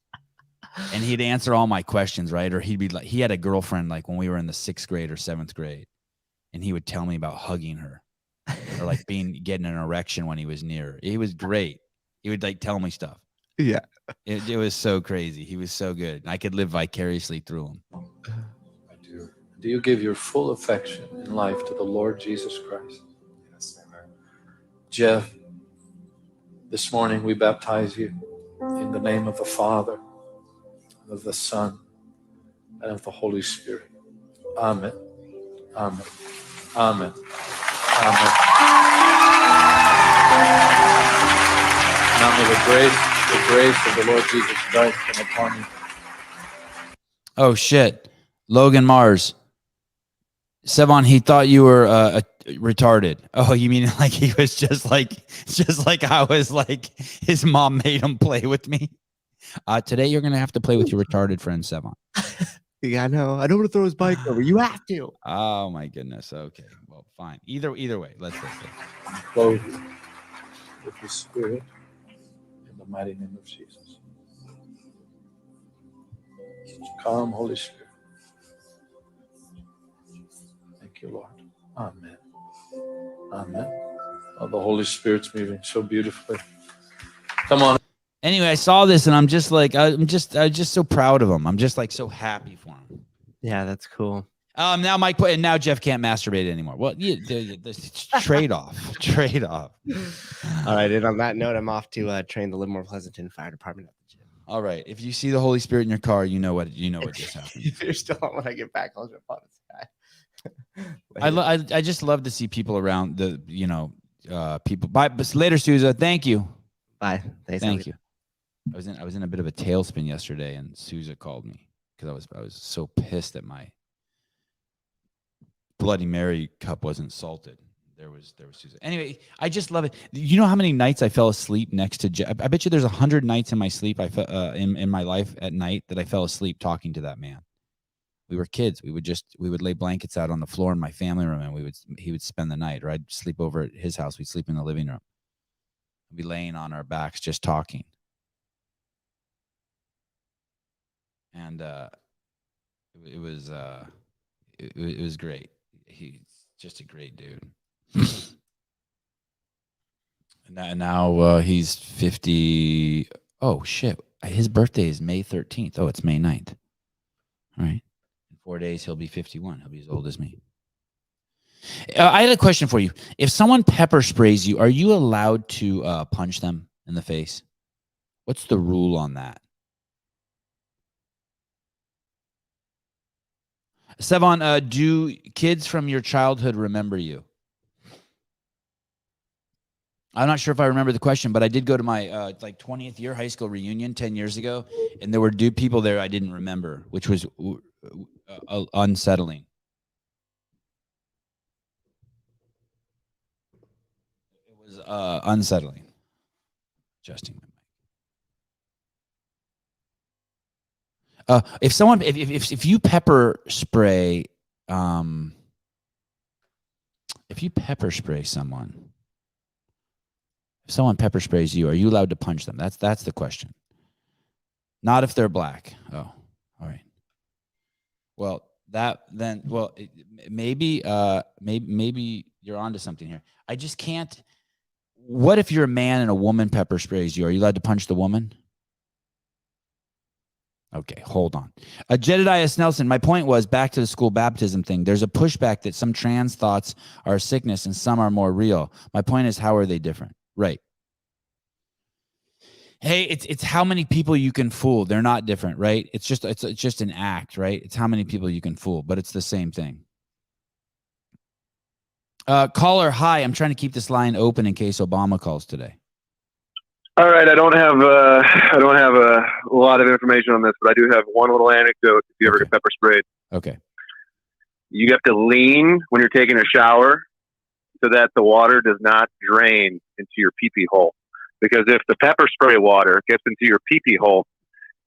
And he'd answer all my questions, right? Or he'd be like, he had a girlfriend like when we were in the 6th grade or 7th grade, and he would tell me about hugging her, or like getting an erection when he was near her. He was great. He would like tell me stuff. Yeah, it was so crazy. He was so good. I could live vicariously through him. I do. Do you give your full affection in life to the Lord Jesus Christ? Yes, amen. Jeff, this morning we baptize you in the name of the Father, and of the Son, and of the Holy Spirit. Amen. Amen. Amen. Amen. Now may the grace of the Lord Jesus Christ come upon you. Oh shit, Logan Mars. Sevan, he thought you were retarded. Oh, you mean like he was just like I was like his mom made him play with me? Today you're gonna have to play with your retarded friend Sevan. Yeah, I know. I don't want to throw his bike over. You have to. Oh my goodness. Okay, well, fine. Either way, let's go. Clothe you with the Spirit in the mighty name of Jesus. Come, Holy Spirit. Thank you, Lord. Amen. Amen. Oh, the Holy Spirit's moving so beautifully. Come on. Anyway, I saw this and I'm just like, I'm just so proud of him. I'm just like so happy for him. Yeah, that's cool. Now Mike, and now Jeff can't masturbate anymore. Well, the trade-off. All right, and on that note, I'm off to train the Livermore Pleasanton Fire Department at the gym. All right, if you see the Holy Spirit in your car, you know what just happened. If you're still on when I get back, I'll jump on the sky. I just love to see people around the people. Bye, but later, Sousa. Thank you. Bye. Thank you. I was in a bit of a tailspin yesterday, and Sousa called me because I was so pissed that my Bloody Mary cup wasn't salted. There was Sousa. Anyway, I just love it. You know how many nights I fell asleep next to Jeff? I bet you there's 100 nights in my sleep in my life at night that I fell asleep talking to that man. We were kids. We would lay blankets out on the floor in my family room, and he would spend the night, or I'd sleep over at his house. We'd sleep in the living room. We'd be laying on our backs just talking. And it was great. He's just a great dude. And now he's 50. Oh shit! His birthday is May 13th. Oh, it's May 9th. All right. In 4 days, he'll be 51. He'll be as old as me. I had a question for you. If someone pepper sprays you, are you allowed to punch them in the face? What's the rule on that? Sevan, do kids from your childhood remember you? I'm not sure if I remember the question, but I did go to my 20th year high school reunion 10 years ago, and there were people there I didn't remember, which was unsettling. It was unsettling. Adjusting my mic. If you pepper spray, someone. If someone pepper sprays you, are you allowed to punch them? That's the question. Not if they're black. Oh, all right. Well, maybe you're onto something here. I just can't. What if you're a man and a woman pepper sprays you? Are you allowed to punch the woman? Okay, hold on. Jedediah Snelson, my point was back to the school baptism thing. There's a pushback that some trans thoughts are a sickness and some are more real. My point is, how are they different? Right. Hey, it's how many people you can fool. They're not different, right? It's just an act, right? It's how many people you can fool, but it's the same thing. Caller, hi. I'm trying to keep this line open in case Obama calls today. All right, I don't have a lot of information on this, but I do have one little anecdote. If you ever get pepper sprayed, okay, you have to lean when you're taking a shower so that the water does not drain into your pee-pee hole. Because if the pepper spray water gets into your pee-pee hole,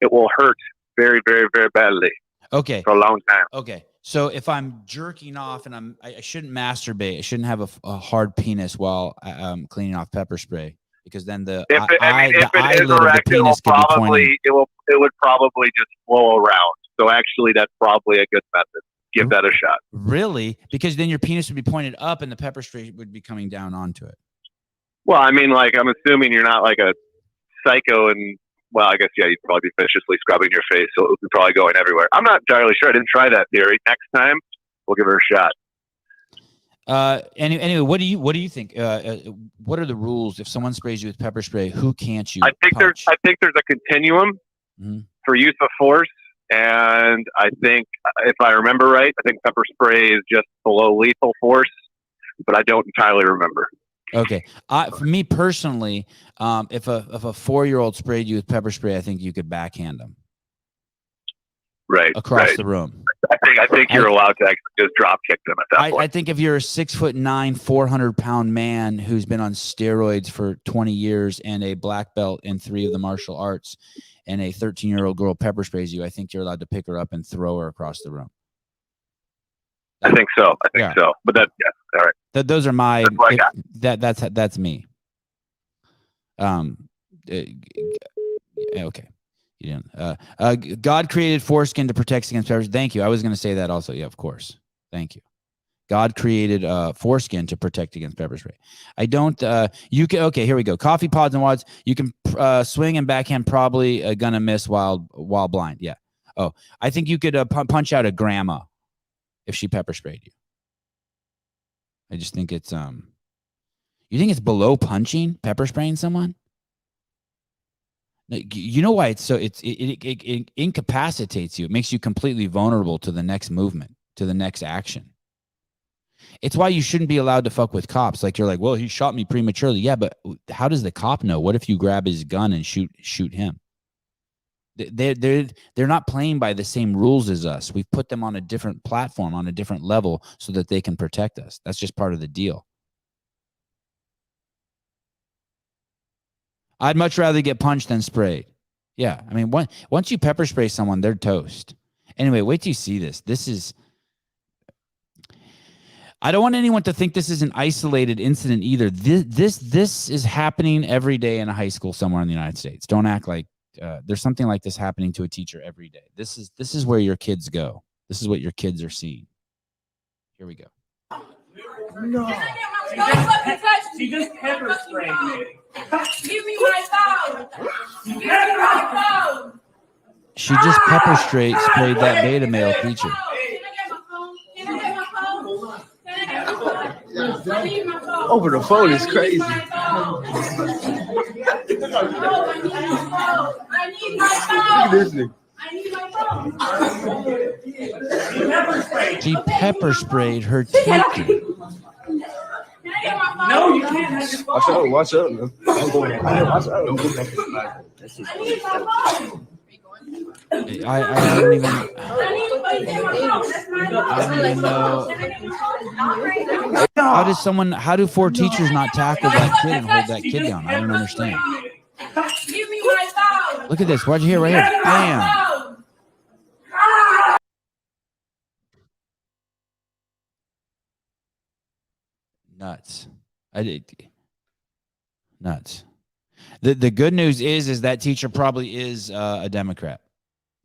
it will hurt very, very, very badly. Okay, for a long time. Okay, so if I'm jerking off and I shouldn't masturbate, I shouldn't have a hard penis while I'm cleaning off pepper spray. Because then the eyelid of the penis could be pointing. It would probably just flow around. So actually, that's probably a good method. Give that a shot. Really? Because then your penis would be pointed up, and the pepper spray would be coming down onto it. Well, I mean, I'm assuming you're not like a psycho, and I guess you'd probably be viciously scrubbing your face, so it would be probably going everywhere. I'm not entirely sure. I didn't try that theory. Next time, we'll give her a shot. Anyway, what do you think? What are the rules if someone sprays you with pepper spray? Who can't you? I think there's a continuum for use of force, and I think if I remember right, I think pepper spray is just below lethal force, but I don't entirely remember. Okay, for me personally, if a 4-year-old sprayed you with pepper spray, I think you could backhand them. Right across the room. I think you're allowed to actually just drop kick them at that point. I think if you're a 6'9", 400-pound man who's been on steroids for 20 years and a black belt in 3 of the martial arts, and a 13-year-old girl pepper sprays you, I think you're allowed to pick her up and throw her across the room. I think so. So. But all right. Those are my. That's me. Okay. You didn't. God created foreskin to protect against pepper. Thank you. I was going to say that also. Yeah, of course. Thank you. God created foreskin to protect against pepper spray. I don't. You can. Okay, here we go. Coffee pods and wads. You can swing and backhand. Probably gonna miss while blind. Yeah. Oh, I think you could punch out a grandma if she pepper sprayed you. I just think it's You think it's below punching, pepper spraying someone? You know why it's so? It incapacitates you. It makes you completely vulnerable to the next movement, to the next action. It's why you shouldn't be allowed to fuck with cops. Like you're like, well, he shot me prematurely. Yeah, but how does the cop know? What if you grab his gun and shoot him? They're not playing by the same rules as us. We've put them on a different platform, on a different level, so that they can protect us. That's just part of the deal. I'd much rather get punched than sprayed. Yeah, I mean, once you pepper spray someone, they're toast. Anyway, wait till you see this. This is. I don't want anyone to think this is an isolated incident either. This is happening every day in a high school somewhere in the United States. Don't act like there's something like this happening to a teacher every day. This is where your kids go. This is what your kids are seeing. Here we go. No. She just pepper sprayed me. Give me my phone. Give me my phone. She just pepper sprayed that beta male teacher. Over the phone is crazy. I need my phone. Look at this nigga. I need my phone. She pepper sprayed her teacher. No, you can't have your phone. Watch out, man. I'm going. Watch out. I need my phone. I don't even. I don't even know. How do four teachers not tackle that kid and hold that kid down? I don't understand. Give me my phone. Look at this. What'd you hear right here? Bam. Nuts. Nuts. The good news is that teacher probably is a Democrat.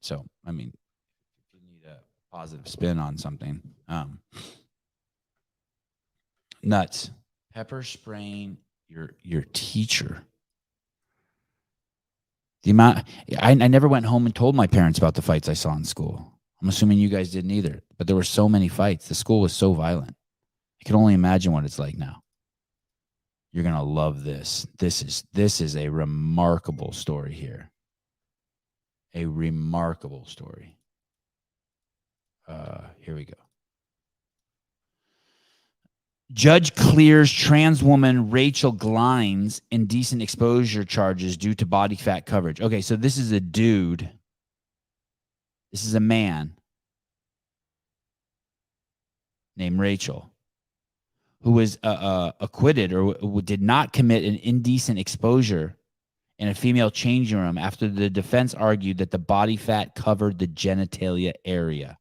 So, I mean, if you need a positive spin on something. Nuts. Pepper spraying your teacher. The amount I never went home and told my parents about the fights I saw in school. I'm assuming you guys didn't either. But there were so many fights. The school was so violent. I can only imagine what it's like now. You're going to love this. This is a remarkable story here. A remarkable story. Here we go. Judge clears trans woman Rachel Glines indecent exposure charges due to body fat coverage. Okay, so this is a dude. This is a man named Rachel, who was acquitted or did not commit an indecent exposure in a female changing room after the defense argued that the body fat covered the genitalia area.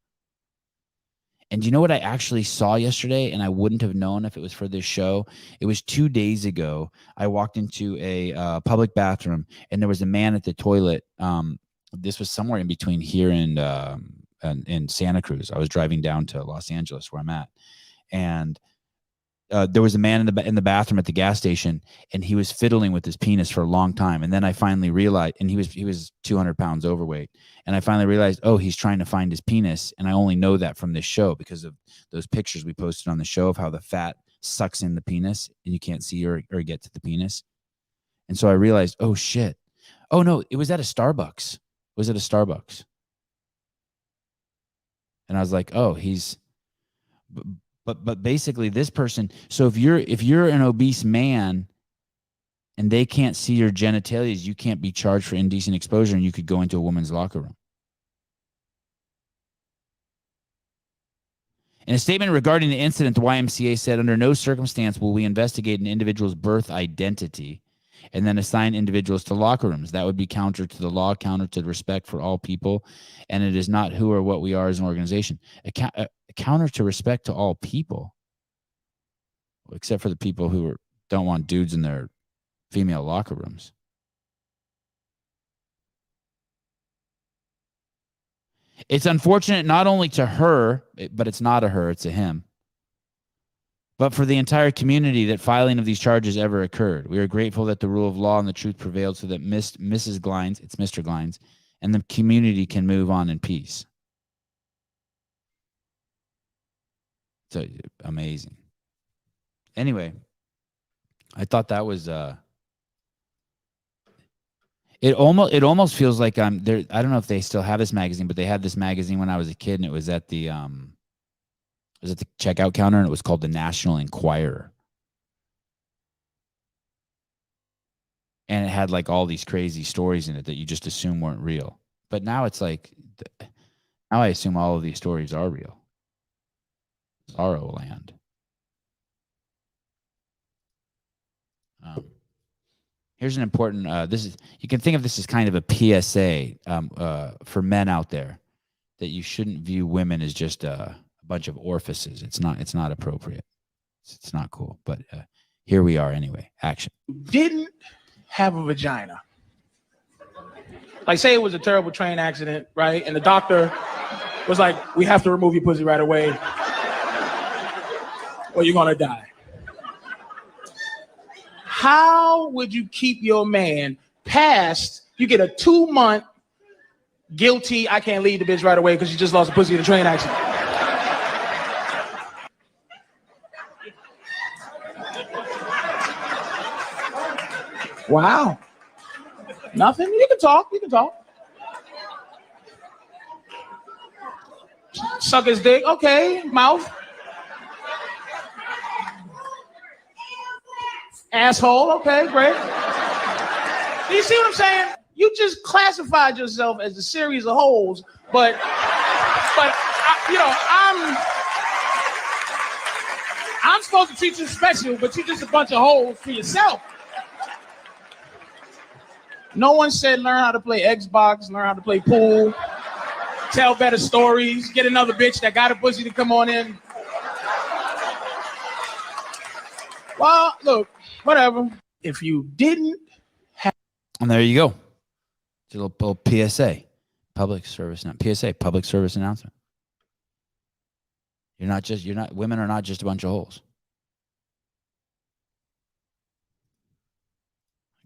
And you know what I actually saw yesterday, and I wouldn't have known if it was for this show? It was 2 days ago. I walked into a public bathroom, and there was a man at the toilet. This was somewhere in between here and Santa Cruz. I was driving down to Los Angeles, where I'm at, and there was a man in the bathroom at the gas station, and he was fiddling with his penis for a long time. And then I finally realized, and he was 200 pounds overweight. And I finally realized, oh, he's trying to find his penis. And I only know that from this show because of those pictures we posted on the show of how the fat sucks in the penis and you can't see or get to the penis. And so I realized, oh shit. Oh no, it was at a Starbucks. Was it a Starbucks? And I was like, oh, but basically this person, so if you're an obese man and they can't see your genitalia, you can't be charged for indecent exposure and you could go into a woman's locker room. In a statement regarding the incident, the YMCA said, under no circumstance will we investigate an individual's birth identity and then assign individuals to locker rooms. That would be counter to the law, counter to respect for all people, and it is not who or what we are as an organization. A counter to respect to all people, except for the people who don't want dudes in their female locker rooms. It's unfortunate not only to her, but it's not a her, it's a him. but for the entire community that filing of these charges ever occurred. We are grateful that the rule of law and the truth prevailed so that Mrs. Glines, it's Mr. Glines, and the community can move on in peace. So amazing. Anyway, I thought that was it almost feels like I'm there. I don't know if they still have this magazine, but they had this magazine when I was a kid, and it was at the checkout counter, and it was called the National Enquirer. And it had like all these crazy stories in it that you just assume weren't real. But now it's like, now I assume all of these stories are real. Sorrow land. Here's an important, you can think of this as kind of a PSA for men out there, that you shouldn't view women as just a bunch of orifices. It's not appropriate. It's not cool. But here we are anyway. Action. Didn't have a vagina. Like, say it was a terrible train accident, right? And the doctor was like, we have to remove your pussy right away, or you're gonna die. How would you keep your man past, you get a 2-month guilty, I can't leave the bitch right away because you just lost a pussy in a train accident? Wow. Nothing? You can talk. Suck his dick. Okay. Mouth. Asshole. Okay, great. Do you see what I'm saying? You just classified yourself as a series of holes, but I'm supposed to teach you special, but you're just a bunch of holes for yourself. No one said learn how to play Xbox, learn how to play pool, tell better stories, get another bitch that got a pussy to come on in. Well, look, whatever. If you didn't have... And there you go. It's a little PSA, public service announcement. Women are not just a bunch of holes.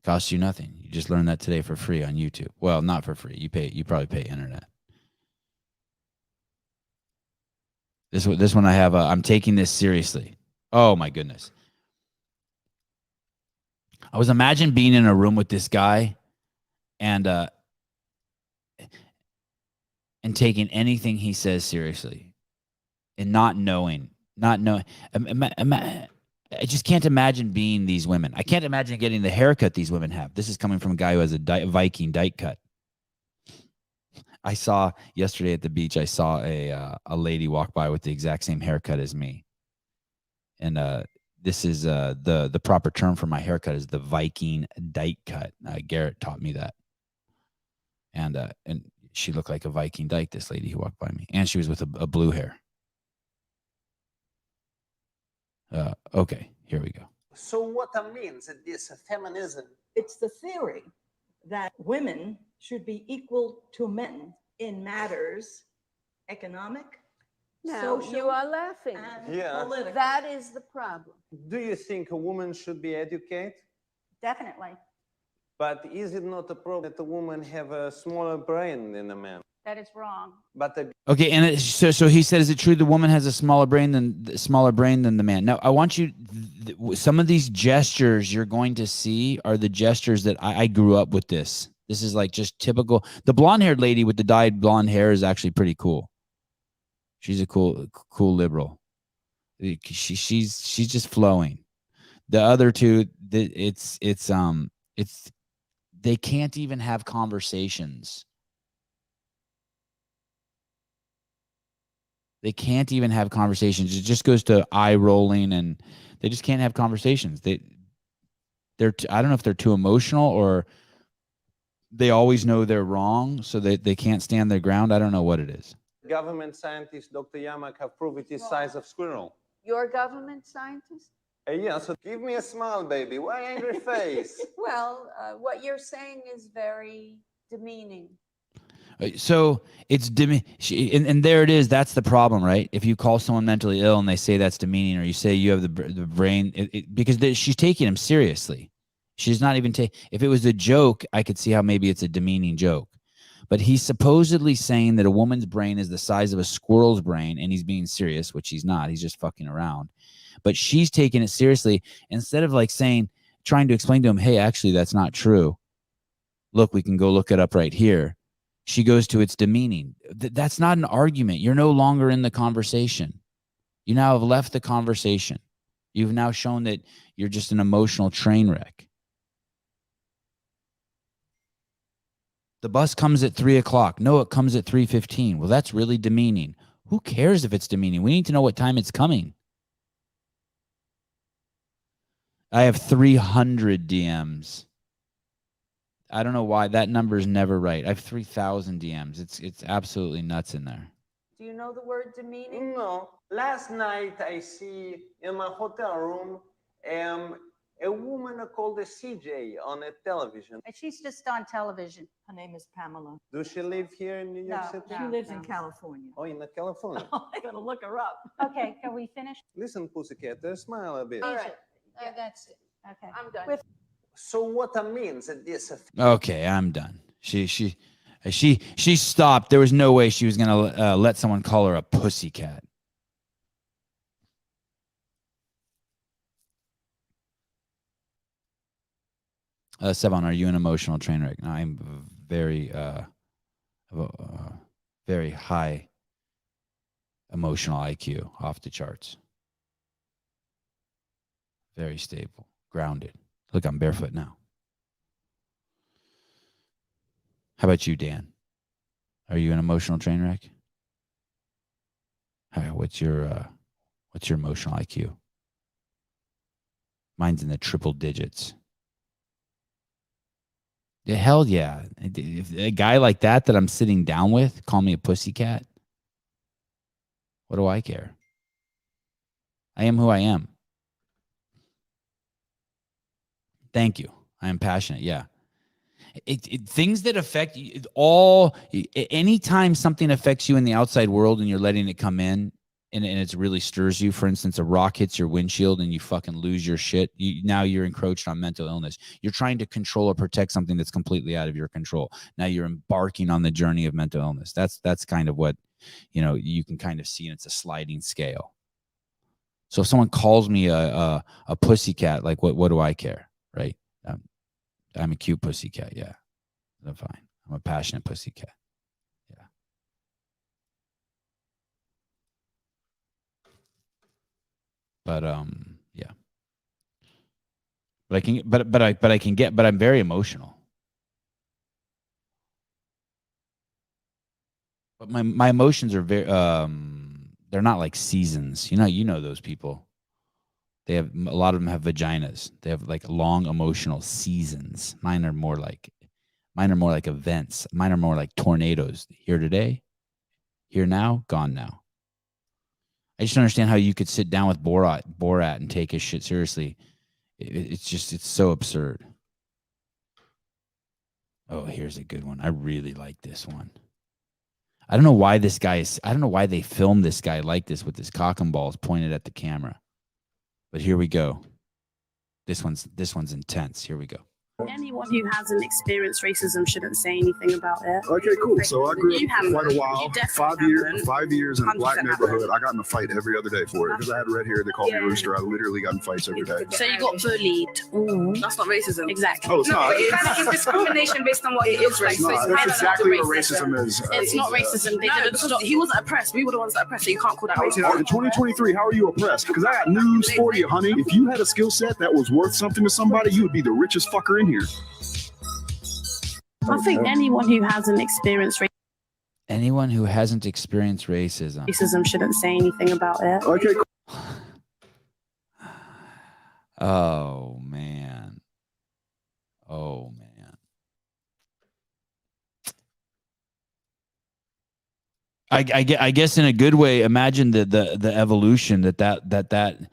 Costs you nothing. You just learned that today for free on YouTube. Well, not for free. You probably pay internet. This one I have. I'm taking this seriously. Oh my goodness. I was imagining being in a room with this guy, and taking anything he says seriously, and not knowing. I just can't imagine being these women. I can't imagine getting the haircut these women have. This is coming from a guy who has a Viking dyke cut. I saw yesterday at the beach, I saw a lady walk by with the exact same haircut as me. And this is the proper term for my haircut is the Viking dyke cut. Garrett taught me that. And she looked like a Viking dyke, this lady who walked by me. And she was with a blue hair. Okay, here we go. So what that means is this feminism. It's the theory that women should be equal to men in matters economic, Now, social, you are laughing. and Yeah. political. That is the problem. Do you think a woman should be educated? Definitely. But is it not a problem that a woman have a smaller brain than a man? That is wrong. But a Okay, and so he said, is it true the woman has a smaller brain than the man? Now, I want you, some of these gestures you're going to see are the gestures that I grew up with this. This is like just typical. The blonde-haired lady with the dyed blonde hair is actually pretty cool. She's a cool liberal. She's just flowing. The other two, it's they can't even have conversations. They can't even have conversations. It just goes to eye rolling, and they just can't have conversations. They're I don't know if they're too emotional or they always know they're wrong, so they can't stand their ground. I don't know what it is. government scientist, Dr. Yamak, have proved it is size of squirrel. You're a government scientist? Yeah, so give me a smile, baby. Why angry face? Well, what you're saying is very demeaning. So it's and there it is. That's the problem, right? If you call someone mentally ill and they say that's demeaning, or you say you have the brain, because she's taking him seriously. She's not even if it was a joke, I could see how maybe it's a demeaning joke. But he's supposedly saying that a woman's brain is the size of a squirrel's brain, and he's being serious, which he's not. He's just fucking around. But she's taking it seriously instead of like trying to explain to him, hey, actually, that's not true. Look, we can go look it up right here. She goes to it's demeaning. That's not an argument. You're no longer in the conversation. You now have left the conversation. You've now shown that you're just an emotional train wreck. The bus comes at 3:00. No, it comes at 3:15. Well, that's really demeaning. Who cares if it's demeaning? We need to know what time it's coming. I have 300 DMs. I don't know why that number is never right. I have 3,000 DMs. It's absolutely nuts in there. Do you know the word demeaning? No. Last night I see in my hotel room a woman called CJ on a television. She's just on television. Her name is Pamela. Does she live here in New York City? She lives in California. Oh, in California. I gotta look her up. Okay, can we finish? Listen, pussycat, smile a bit. All right. That's it. Okay. I'm done. So what that means that this Okay, I'm done. She stopped. There was no way she was gonna let someone call her a pussycat. Sevan, are you an emotional train wreck? No, I'm very very high emotional IQ, off the charts. Very stable, grounded. Look, I'm barefoot now. How about you, Dan? Are you an emotional train wreck? What's your emotional IQ? Mine's in the triple digits. Yeah, hell yeah. If a guy like that I'm sitting down with call me a pussycat, what do I care? I am who I am. Thank you. I am passionate. Yeah. Things that affect you, anytime something affects you in the outside world and you're letting it come in and it really stirs you, for instance, a rock hits your windshield and you fucking lose your shit. Now you're encroached on mental illness. You're trying to control or protect something that's completely out of your control. Now you're embarking on the journey of mental illness. That's kind of what, you can kind of see, and it's a sliding scale. So if someone calls me a pussycat, like what do I care? Right? I'm a cute pussycat. Yeah, I'm fine. I'm a passionate pussycat. Yeah. But yeah. But I'm very emotional. But my emotions are very they're not like seasons. You know those people. A lot of them have vaginas. They have like long emotional seasons. Mine are more like events. Mine are more like tornadoes. Here today, here now, gone now. I just don't understand how you could sit down with Borat and take his shit seriously. It's so absurd. Oh, here's a good one. I really like this one. I don't know why they filmed this guy like this with his cock and balls pointed at the camera. But here we go. This one's intense. Here we go. Anyone who hasn't experienced racism shouldn't say anything about it. Okay, cool. So I grew up quite a while. 5 years in a black neighborhood. I got in a fight every other day for it because I had red hair. They called me Rooster. I literally got in fights every day. So you got bullied. That's not racism. Exactly. Oh, it's not. It's discrimination based on what it is. It's not. That's exactly what racism is. It's not racism. They didn't stop. He wasn't oppressed. We were the ones that oppressed. So you can't call that racism. In 2023, how are you oppressed? Because I got news for you, honey. If you had a skill set that was worth something to somebody, you would be the richest fucker in here. I think anyone who hasn't experienced racism shouldn't say anything about it. Okay. Oh man. I guess in a good way, imagine the evolution that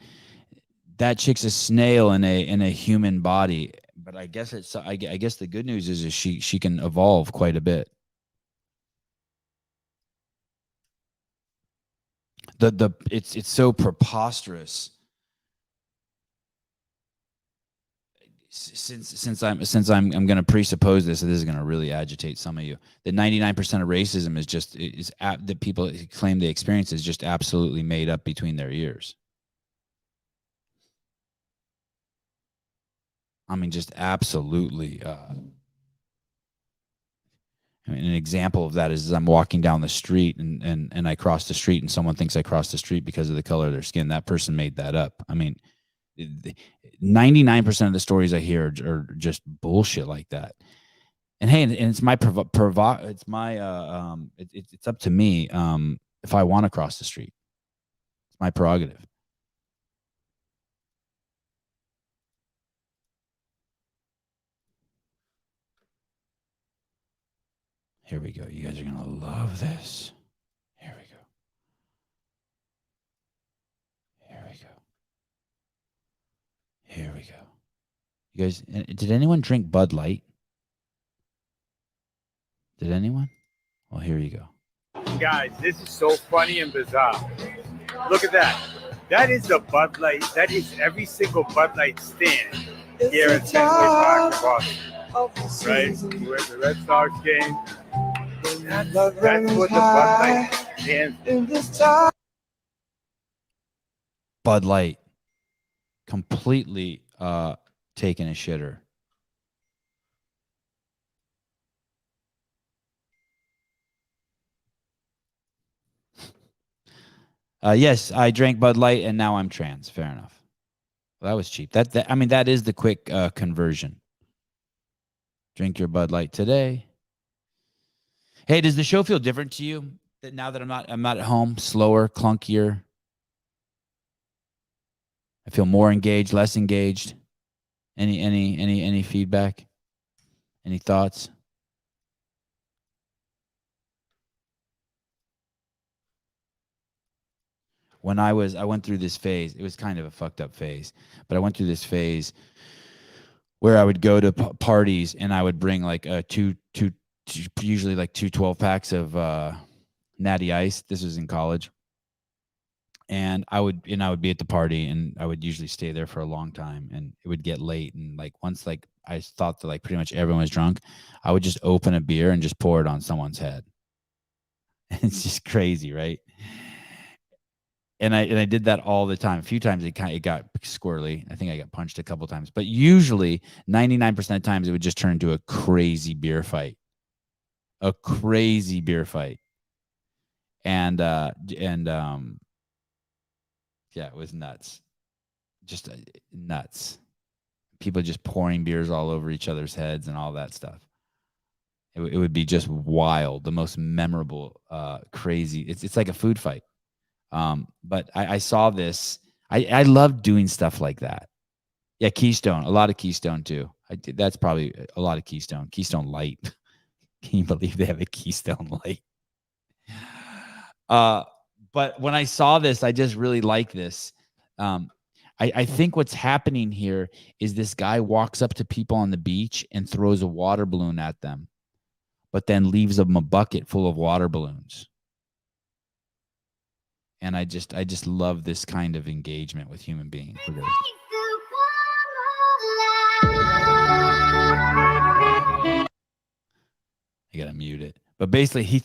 chick's a snail in a human body. But I guess the good news is she can evolve quite a bit. it's so preposterous. Since I'm going to presuppose this is going to really agitate some of you. That 99% of racism is that people claim they experience is just absolutely made up between their ears. I mean, just absolutely. An example of that is I'm walking down the street and I cross the street and someone thinks I crossed the street because of the color of their skin. That person made that up. I mean, 99% of the stories I hear are just bullshit like that. And hey, and it's my it's up to me if I want to cross the street. It's my prerogative. Here we go. You guys are gonna love this. Here we go. Here we go. Here we go. You guys, did anyone drink Bud Light? Did anyone? Well, here you go. Guys, this is so funny and bizarre. Look at that. That is the Bud Light. That is every single Bud Light stand here at Fenway Park in Boston. Right? We're at the Red Sox game. That's what the Bud Light stands for. Bud Light. Completely taking a shitter. Yes, I drank Bud Light and now I'm trans. Fair enough. Well, that was cheap. I mean, that is the quick conversion. Drink your Bud Light today. Hey, does the show feel different to you that now that I'm not at home? Slower, clunkier. I feel more engaged, less engaged. Any feedback? Any thoughts? When I went through this phase, it was kind of a fucked up phase, but I went through this phase where I would go to parties and I would bring like usually like 2 12-packs of Natty Ice. This was in college. And I would be at the party and I would usually stay there for a long time and it would get late. And like once like I thought that like pretty much everyone was drunk, I would just open a beer and just pour it on someone's head. It's just crazy, right? And I did that all the time. A few times it got squirrely. I think I got punched a couple times, but usually 99% of the times it would just turn into a crazy beer fight. A crazy beer fight. And yeah, it was nuts. Just nuts. People just pouring beers all over each other's heads and all that stuff. It would be just wild. The most memorable, crazy. It's like a food fight. But I saw this. I love doing stuff like that. Yeah, Keystone. A lot of Keystone too. That's probably a lot of Keystone. Keystone Light. Can you believe they have a Keystone Light? But when I saw this, I just really like this. I think what's happening here is this guy walks up to people on the beach and throws a water balloon at them, but then leaves them a bucket full of water balloons. And I just love this kind of engagement with human beings. I gotta mute it. But basically, he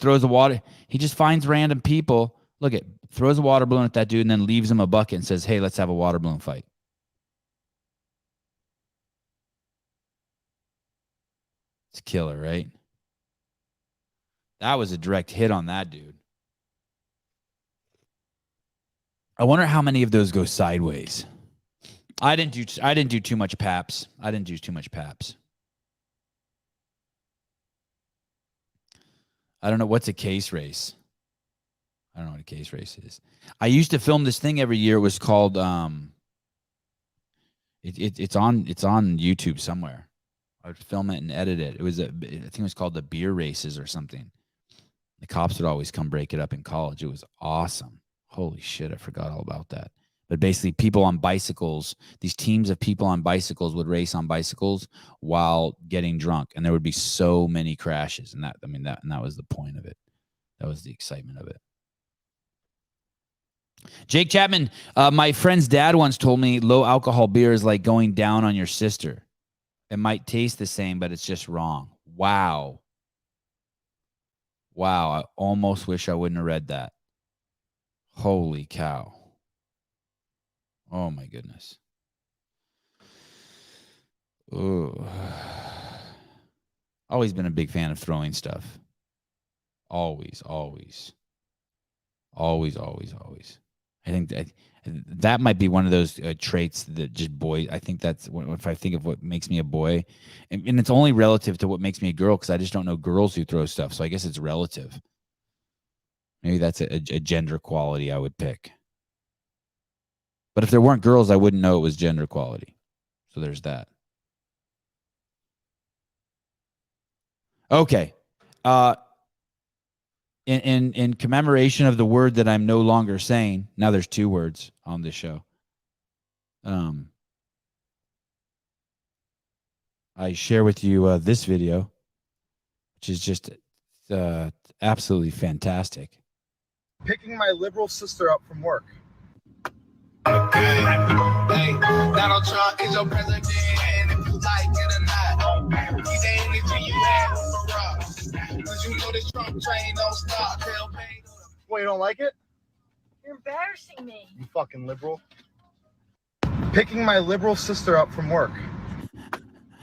just finds random people. Look at, throws a water balloon at that dude and then leaves him a bucket and says, hey, let's have a water balloon fight. It's killer, right? That was a direct hit on that dude. I wonder how many of those go sideways. I didn't do too much PAPS. I don't know what's a case race. I don't know what a case race is. I used to film this thing every year. It was called it's on YouTube somewhere. I would film it and edit it. I think it was called the beer races or something. The cops would always come break it up in college. It was awesome. Holy shit, I forgot all about that. But basically, people on bicycles, these teams of people on bicycles would race on bicycles while getting drunk, and there would be so many crashes. And that was the point of it. That was the excitement of it. Jake Chapman, my friend's dad once told me low alcohol beer is like going down on your sister. It might taste the same, but it's just wrong. Wow. Wow. I almost wish I wouldn't have read that. Holy cow. Oh my goodness. Ooh. Always been a big fan of throwing stuff. Always. I think that might be one of those traits that just boy. I think that's if I think of what makes me a boy, and it's only relative to what makes me a girl because I just don't know girls who throw stuff. So I guess it's relative. Maybe that's a gender quality I would pick. But if there weren't girls, I wouldn't know it was gender quality. So there's that. Okay. In commemoration of the word that I'm no longer saying, now there's 2 words on this show. I share with you this video, which is just absolutely fantastic. Picking my liberal sister up from work. Hey, Donald Trump is your president, if you like it or not. He's the energy you have for us. Cause you know this Trump train don't stop. Well, you don't like it? You're embarrassing me. You fucking liberal. Picking my liberal sister up from work.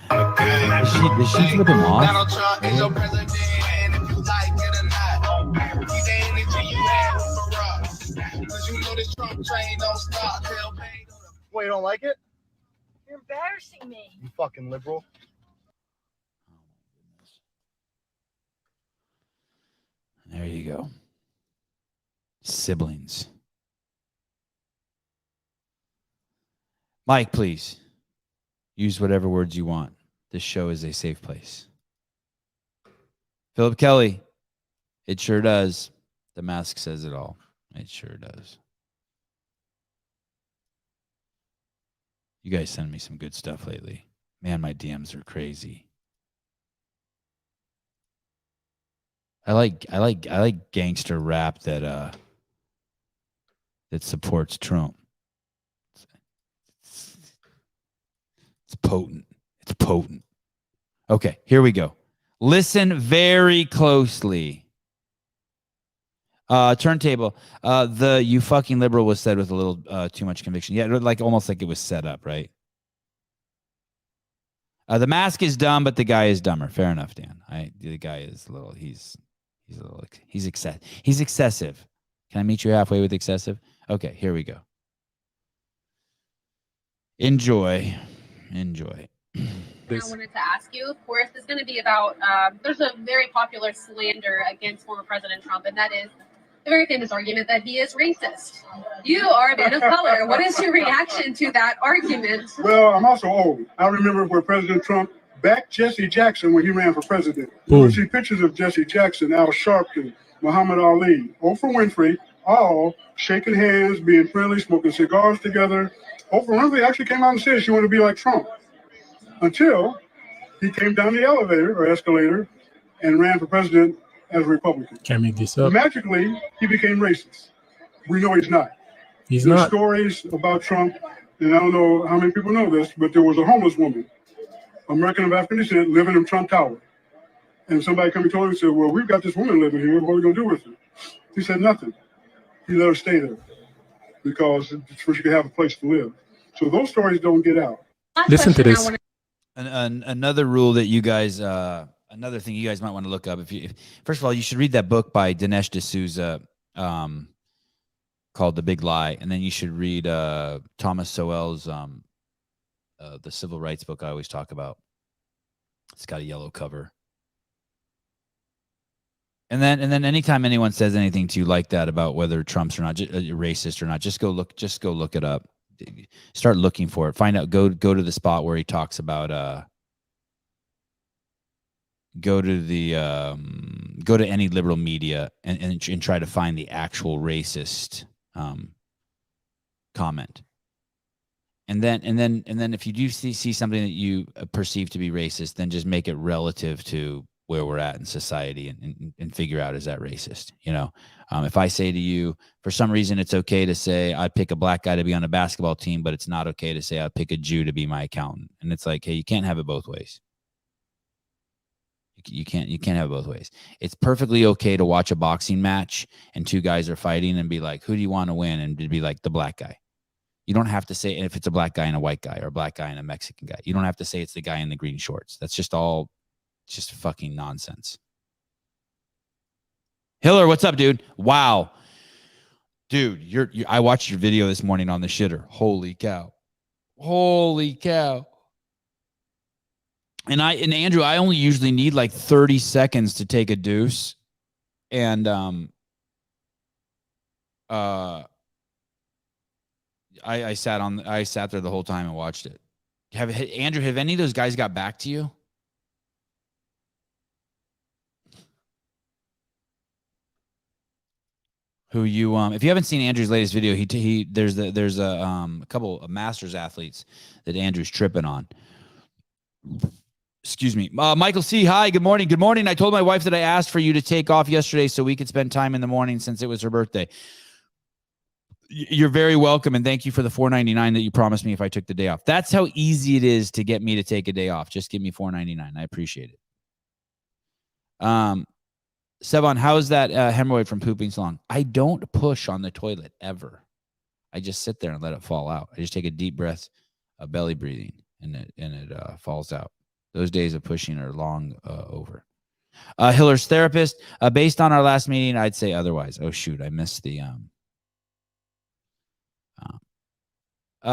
Did she flip him off? Donald Trump is your president, if you like it or not. He's the energy you have for us. Cause you know this Trump train don't stop. Well, you don't like it? You're embarrassing me. You fucking liberal. There you go. Siblings. Mike, please. Use whatever words you want. This show is a safe place. Philip Kelly. It sure does. The mask says it all. It sure does. You guys send me some good stuff lately. Man, my DMs are crazy. I like gangster rap that supports Trump. It's potent. It's potent. Okay, here we go. Listen very closely. Turntable. The "you fucking liberal" was said with a little too much conviction. Yeah, like almost like it was set up, right? The mask is dumb, but the guy is dumber. Fair enough, Dan. The guy is a little. He's excessive. Can I meet you halfway with excessive? Okay, here we go. Enjoy. I wanted to ask you, of course, is going to be about, there's a very popular slander against former President Trump, and that is the very famous argument that he is racist. You are a man of color. What is your reaction to that argument? Well, I'm also old. I remember where President Trump backed Jesse Jackson when he ran for president. You see pictures of Jesse Jackson, Al Sharpton, Muhammad Ali, Oprah Winfrey, all shaking hands, being friendly, smoking cigars together. Oprah Winfrey actually came out and said she wanted to be like Trump until he came down the elevator or escalator and ran for president as a Republican. Can't make this up. Magically, he became racist. We know he's not. There's not. Stories about Trump, and I don't know how many people know this, but there was a homeless woman, American of African descent, living in Trump Tower. And somebody came and told him and said, well, we've got this woman living here. What are we going to do with her? He said nothing. He let her stay there because she could have a place to live. So those stories don't get out. Listen to this. Another rule that you guys, another thing you guys might want to look up. First of all, you should read that book by Dinesh D'Souza called The Big Lie, and then you should read Thomas Sowell's the civil rights book I always talk about. It's got a yellow cover. And then anytime anyone says anything to you like that about whether Trump's or not, racist or not, just go look it up. Start looking for it. Find out. Go to the spot where he talks about. Go to any liberal media and try to find the actual racist comment. And then if you do see something that you perceive to be racist, then just make it relative to where we're at in society and figure out, is that racist? If I say to you, for some reason, it's okay to say I'd pick a black guy to be on a basketball team, but it's not okay to say I'd pick a Jew to be my accountant. And it's like, hey, you can't have it both ways. You can't have it both ways. It's perfectly okay to watch a boxing match and two guys are fighting and be like, who do you want to win? And it'd be like the black guy. You don't have to say if it's a black guy and a white guy or a black guy and a Mexican guy. You don't have to say it's the guy in the green shorts. That's just fucking nonsense. Hiller, what's up, dude? Wow. Dude, I watched your video this morning on the shitter. Holy cow. Holy cow. And Andrew, I only usually need like 30 seconds to take a deuce. And I sat there the whole time and watched it. Andrew, have any of those guys got back to you? Who you if you haven't seen Andrew's latest video, there's a couple of masters athletes that Andrew's tripping on. Excuse me. Michael C. Hi, good morning. Good morning. I told my wife that I asked for you to take off yesterday so we could spend time in the morning since it was her birthday. You're very welcome, and thank you for the $4.99 that you promised me if I took the day off. That's how easy it is to get me to take a day off. Just give me $4.99. I appreciate it. Sevan, how's that hemorrhoid from pooping so long? I don't push on the toilet ever. I just sit there and let it fall out. I just take a deep breath of belly breathing, and it falls out. Those days of pushing are long over. Hiller's therapist, based on our last meeting, I'd say otherwise. Oh, shoot, I missed the...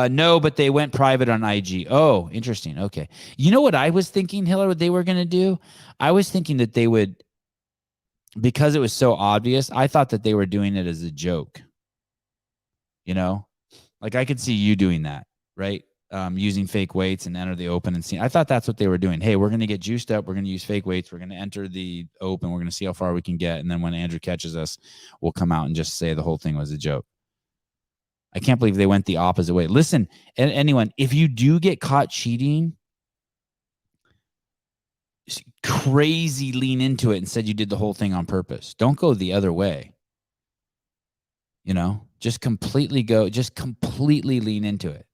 no, but they went private on IG. Oh, interesting. Okay. You know what I was thinking, Hiller, what they were going to do? I was thinking that they would... Because it was so obvious, I thought that they were doing it as a joke. Like I could see you doing that, right? Using fake weights and enter the open and see. I thought that's what they were doing. Hey, we're going to get juiced up. We're going to use fake weights. We're going to enter the open. We're going to see how far we can get. And then when Andrew catches us, we'll come out and just say the whole thing was a joke. I can't believe they went the opposite way. Listen, anyone, if you do get caught cheating, crazy lean into it and said you did the whole thing on purpose. Don't go the other way. Just completely lean into it.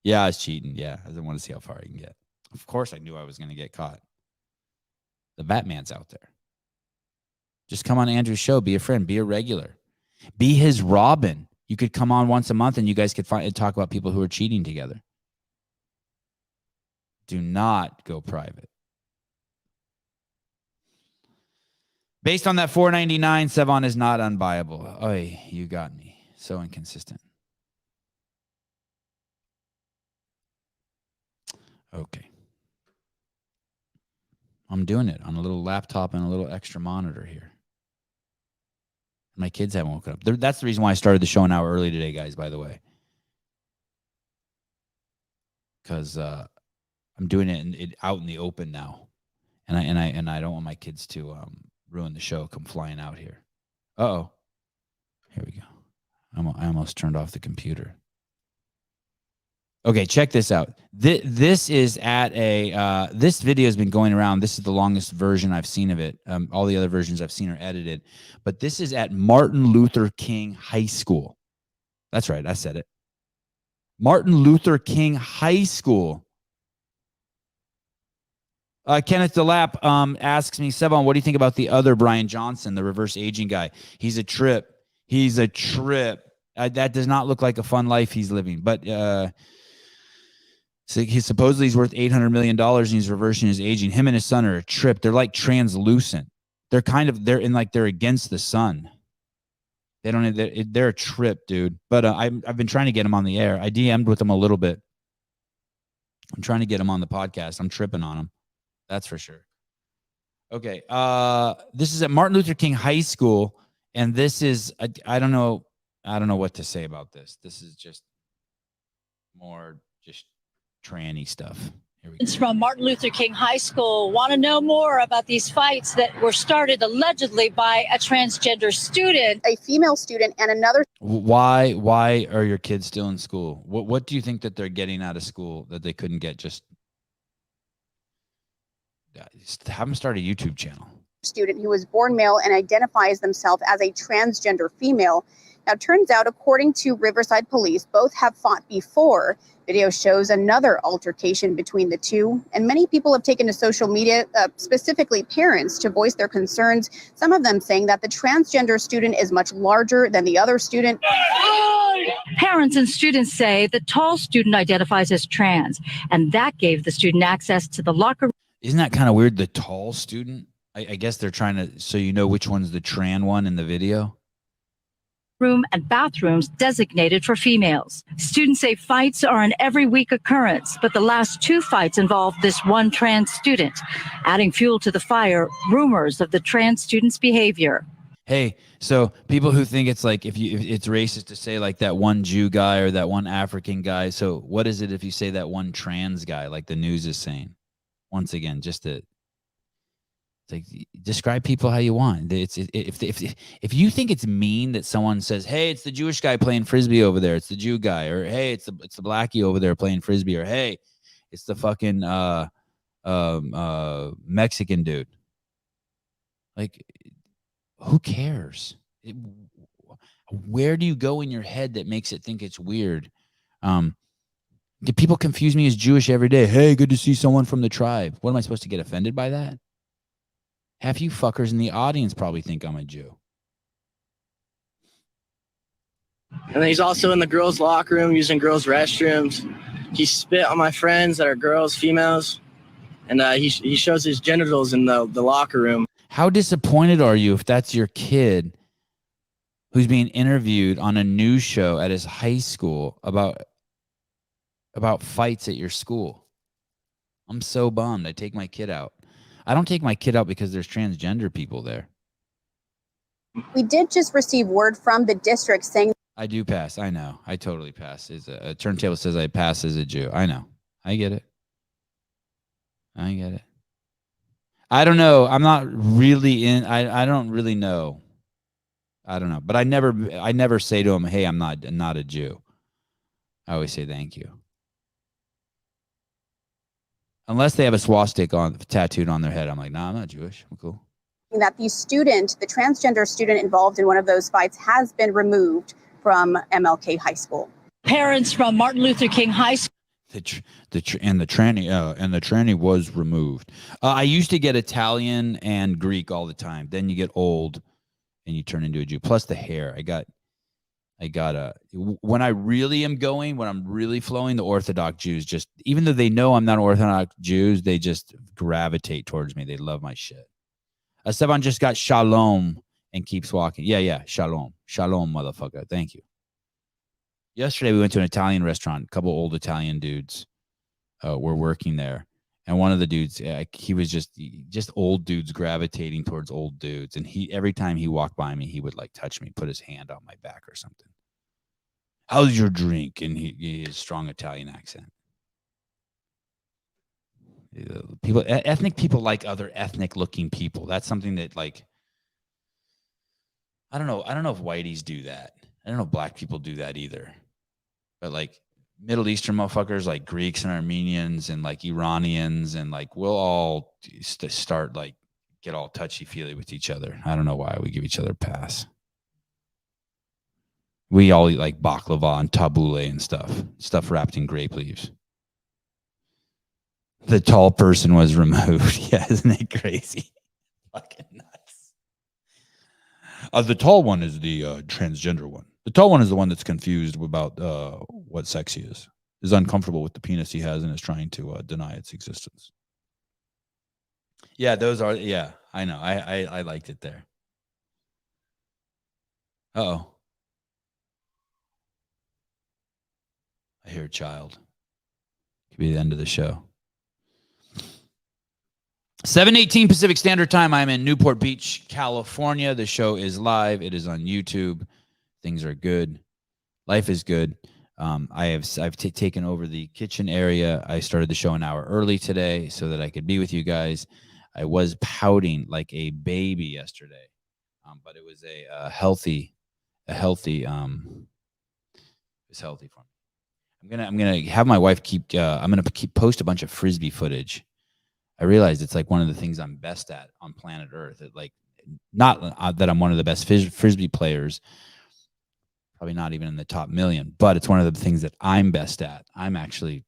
Yeah, I was cheating. Yeah, I didn't want to see how far I can get. Of course I knew I was going to get caught. The Batman's out there. Just come on Andrew's show. Be a friend. Be a regular. Be his Robin. You could come on once a month and you guys could talk about people who are cheating together. Do not go private. Based on that $4.99, Sevan is not unbuyable. Oy, you got me. So inconsistent. Okay. I'm doing it on a little laptop and a little extra monitor here. My kids haven't woken up. That's the reason why I started the show an hour early today, guys, by the way. Because I'm doing it out in the open now. And I don't want my kids to ruin the show, come flying out here. Uh-oh. Here we go. I almost turned off the computer. Okay, check this out. This is at a this video has been going around. This is the longest version I've seen of it. All the other versions I've seen are edited, but this is at Martin Luther King High School. That's right, I said it. Martin Luther King High School. Kenneth DeLapp asks me, Sevan, what do you think about the other Brian Johnson, the reverse aging guy? He's a trip. He's a trip. That does not look like a fun life he's living, but. So supposedly he's worth $800 million and he's reversing his aging. Him and his son are a trip. They're like translucent. They're against the sun. They're a trip, dude. But I've been trying to get him on the air. I DM'd with him a little bit. I'm trying to get him on the podcast. I'm tripping on him. That's for sure. Okay. This is at Martin Luther King High School. And this is, I don't know what to say about this. This is just more just tranny stuff. It's from Martin Luther King High School. Want to know more about these fights that were started allegedly by a transgender student, a female student, and another. Why are your kids still in school? What do you think that they're getting out of school that they couldn't get just have them start a YouTube channel. Student who was born male and identifies themselves as a transgender female. Now, turns out, according to Riverside Police, both have fought before. Video shows another altercation between the two, and many people have taken to social media, specifically parents, to voice their concerns. Some of them saying that the transgender student is much larger than the other student. Parents and students say the tall student identifies as trans, and that gave the student access to the locker room. Isn't that kind of weird? The tall student? I guess they're trying to, so you know which one's the trans one in the video. Room and bathrooms designated for females. Students say fights are an every week occurrence, but the last 2 fights involved this one trans student, adding fuel to the fire, rumors of the trans student's behavior. Hey, so people who think it's like if it's racist to say like that one Jew guy or that one African guy. So what is it if you say that one trans guy, like the news is saying? Once again, just to like describe people how you want. If you think it's mean that someone says, "Hey, it's the Jewish guy playing frisbee over there," it's the Jew guy, or "Hey, it's the blackie over there playing frisbee," or "Hey, it's the fucking Mexican dude." Like, who cares? Where do you go in your head that makes it think it's weird? People confuse me as Jewish every day. Hey, good to see someone from the tribe. What am I supposed to get offended by that? Half you fuckers in the audience probably think I'm a Jew. And then he's also in the girls' locker room using girls' restrooms. He spit on my friends that are girls, females, and he shows his genitals in the locker room. How disappointed are you if that's your kid who's being interviewed on a news show at his high school about fights at your school? I'm so bummed. I take my kid out. I don't take my kid out because there's transgender people there. We did just receive word from the district saying I do pass. I know. I totally pass. A turntable says I pass as a Jew. I know. I get it. I don't know. I'm not really in. I don't really know. I don't know. But I never say to him, "Hey, I'm not a Jew." I always say thank you. Unless they have a swastika tattooed on their head. I'm like, nah, I'm not Jewish. I'm cool. that the transgender student involved in one of those fights has been removed from MLK High School. Parents from Martin Luther King High School. The tranny was removed. I used to get Italian and Greek all the time. Then you get old and you turn into a Jew. Plus the hair. I got when I really am going, when I'm really flowing, the Orthodox Jews just, even though they know I'm not Orthodox Jews, they just gravitate towards me. They love my shit. Sevan just got shalom and keeps walking. Yeah. Shalom, motherfucker. Thank you. Yesterday we went to an Italian restaurant. A couple old Italian dudes were working there, and one of the dudes, he was just old dudes gravitating towards old dudes. And every time he walked by me, he would like touch me, put his hand on my back or something. How's your drink? And he has strong Italian accent. Ethnic people like other ethnic looking people. That's something that, like, I don't know if whiteys do that. I don't know if black people do that either. But like Middle Eastern motherfuckers, like Greeks and Armenians and like Iranians, and like we'll all start like get all touchy feely with each other. I don't know why we give each other a pass. We all eat like baklava and tabbouleh and stuff wrapped in grape leaves. The tall person was removed. Yeah, isn't it crazy? Fucking nuts. The tall one is the transgender one. The tall one is the one that's confused about what sex he is uncomfortable with the penis he has, and is trying to deny its existence. Yeah, those are, yeah, I know. I liked it there. Uh-oh. I hear a child. Could be the end of the show. 7:18 Pacific Standard Time. I'm in Newport Beach, California. The show is live. It is on YouTube. Things are good. Life is good. I've taken over the kitchen area. I started the show an hour early today so that I could be with you guys. I was pouting like a baby yesterday, but it was a healthy. It was healthy for me. I'm gonna have my wife keep. I'm gonna post a bunch of frisbee footage. I realized it's like one of the things I'm best at on planet Earth. It like, not that I'm one of the best Frisbee players, probably not even in the top million, but it's one of the things that I'm best at. I'm actually,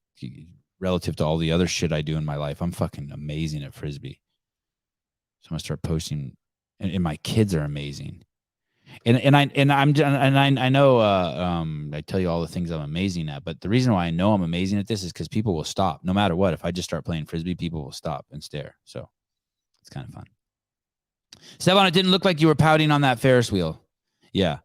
relative to all the other shit I do in my life, I'm fucking amazing at Frisbee. So I'm gonna start posting, and my kids are amazing. And I know I tell you all the things I'm amazing at, but the reason why I know I'm amazing at this is because people will stop no matter what. If I just start playing Frisbee, people will stop and stare. So it's kind of fun. Sevan, it didn't look like you were pouting on that Ferris wheel. Yeah.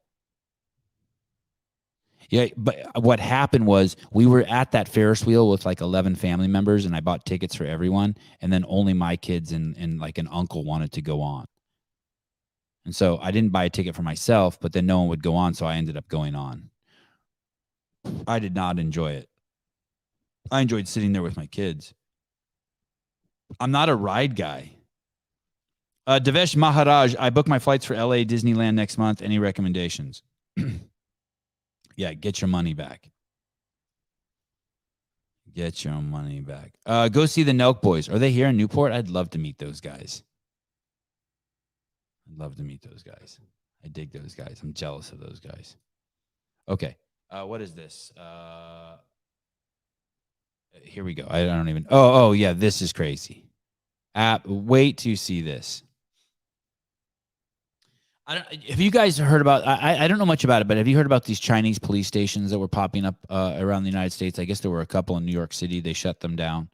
Yeah, but what happened was we were at that Ferris wheel with like 11 family members, and I bought tickets for everyone, and then only my kids and like an uncle wanted to go on. And so I didn't buy a ticket for myself, but then no one would go on, so I ended up going on. I did not enjoy it. I enjoyed sitting there with my kids. I'm not a ride guy. Devesh Maharaj, I booked my flights for LA Disneyland next month. Any recommendations? Yeah, get your money back. Get your money back. Go see the Nelk Boys. Are they here in Newport? I'd love to meet those guys. I'd love to meet those guys. I dig those guys. I'm jealous of those guys. Okay. What is this? Here we go. I don't even. Oh, yeah. This is crazy. Wait to see this. Have you guys heard about, I don't know much about it, but have you heard about these Chinese police stations that were popping up around the United States? I guess there were a couple in New York City. They shut them down.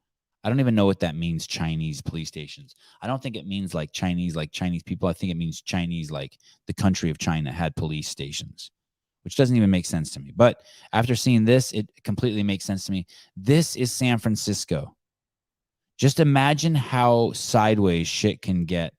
I don't even know what that means, Chinese police stations. I don't think it means like Chinese people. I think it means Chinese like the country of China had police stations, which doesn't even make sense to me. But after seeing this, it completely makes sense to me. This is San Francisco. Just imagine how sideways shit can get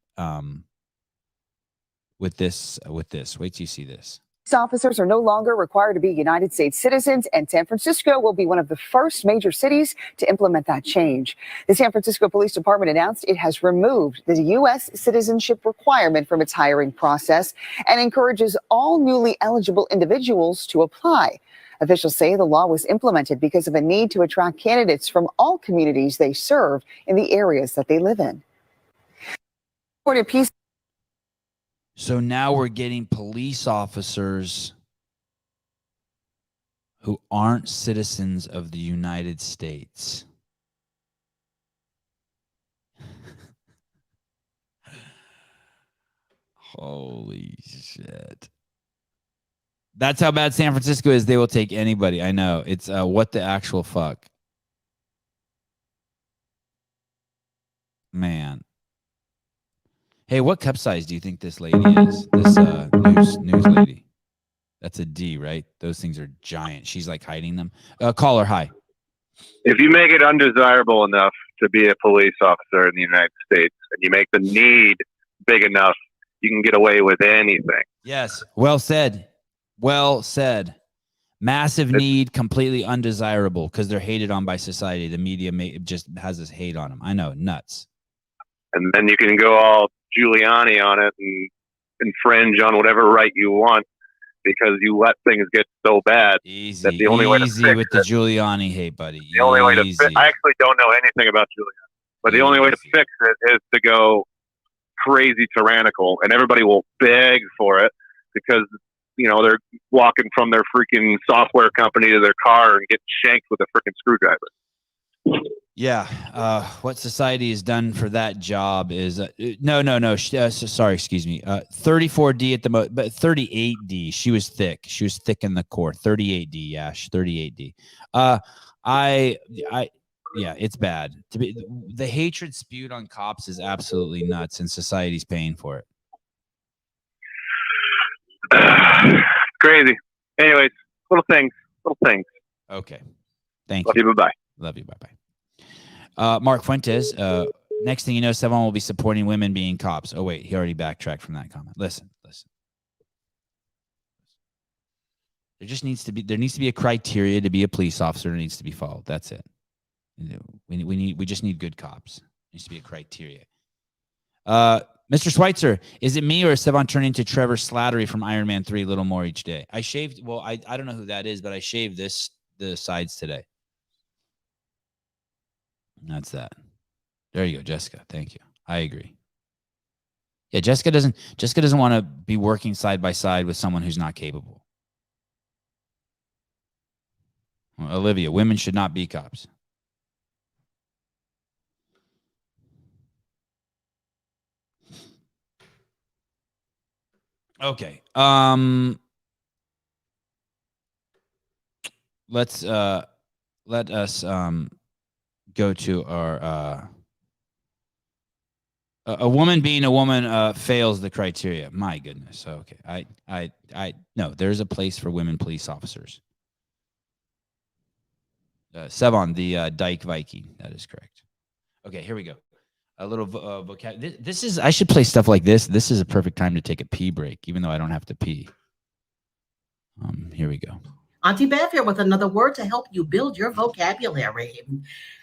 with this. Wait till you see this. Police officers are no longer required to be United States citizens, and San Francisco will be one of the first major cities to implement that change. The San Francisco Police Department announced it has removed the U.S. citizenship requirement from its hiring process and encourages all newly eligible individuals to apply. Officials say the law was implemented because of a need to attract candidates from all communities they serve in the areas that they live in. So now we're getting police officers who aren't citizens of the United States. Holy shit. That's how bad San Francisco is. They will take anybody. I know. It's what the actual fuck. Man. Hey, what cup size do you think this lady is? This news lady. That's a D, right? Those things are giant. She's like hiding them. Call her. Hi. If you make it undesirable enough to be a police officer in the United States, and you make the need big enough, you can get away with anything. Yes. Well said. Well said. Massive need, completely undesirable because they're hated on by society. The media just has this hate on them. I know. Nuts. And then you can go all Giuliani on it and infringe on whatever right you want because you let things get so bad. Easy, that the only way to fix with the Giuliani hate, buddy. The only way to fix, I actually don't know anything about Giuliani, but the only way to fix it is to go crazy tyrannical, and everybody will beg for it because they're walking from their freaking software company to their car and getting shanked with a freaking screwdriver. Yeah. What society has done for that job is no. Sorry, excuse me. 34D at the most, but 38D. She was thick. She was thick in the core. 38D, Yash. 38D. Yeah, it's bad. The hatred spewed on cops is absolutely nuts, and society's paying for it. Crazy. Anyways, little things. Okay. Thank you. Love you. Bye-bye. Love you. Bye-bye. Mark Fuentes, next thing you know, Sevan will be supporting women being cops. Oh, wait, he already backtracked from that comment. Listen. There needs to be a criteria to be a police officer that needs to be followed. That's it. We just need good cops. There needs to be a criteria. Mr. Schweitzer, is it me or is Sevan turning into Trevor Slattery from Iron Man 3 a little more each day? I shaved, well, I don't know who that is, but I shaved the sides today. That's that. There you go, Jessica. Thank you. I agree. Yeah, Jessica doesn't want to be working side by side with someone who's not capable. Well, Olivia, women should not be cops. Okay. Let us go to our a woman being a woman fails the criteria. My goodness. Okay. I no, there's a place for women police officers. Sevan, the Dyke Viking. That is correct. Okay, here we go. A little vocabulary. This is, I should play stuff like this. This is a perfect time to take a pee break, even though I don't have to pee. Here we go. Auntie Bev here with another word to help you build your vocabulary.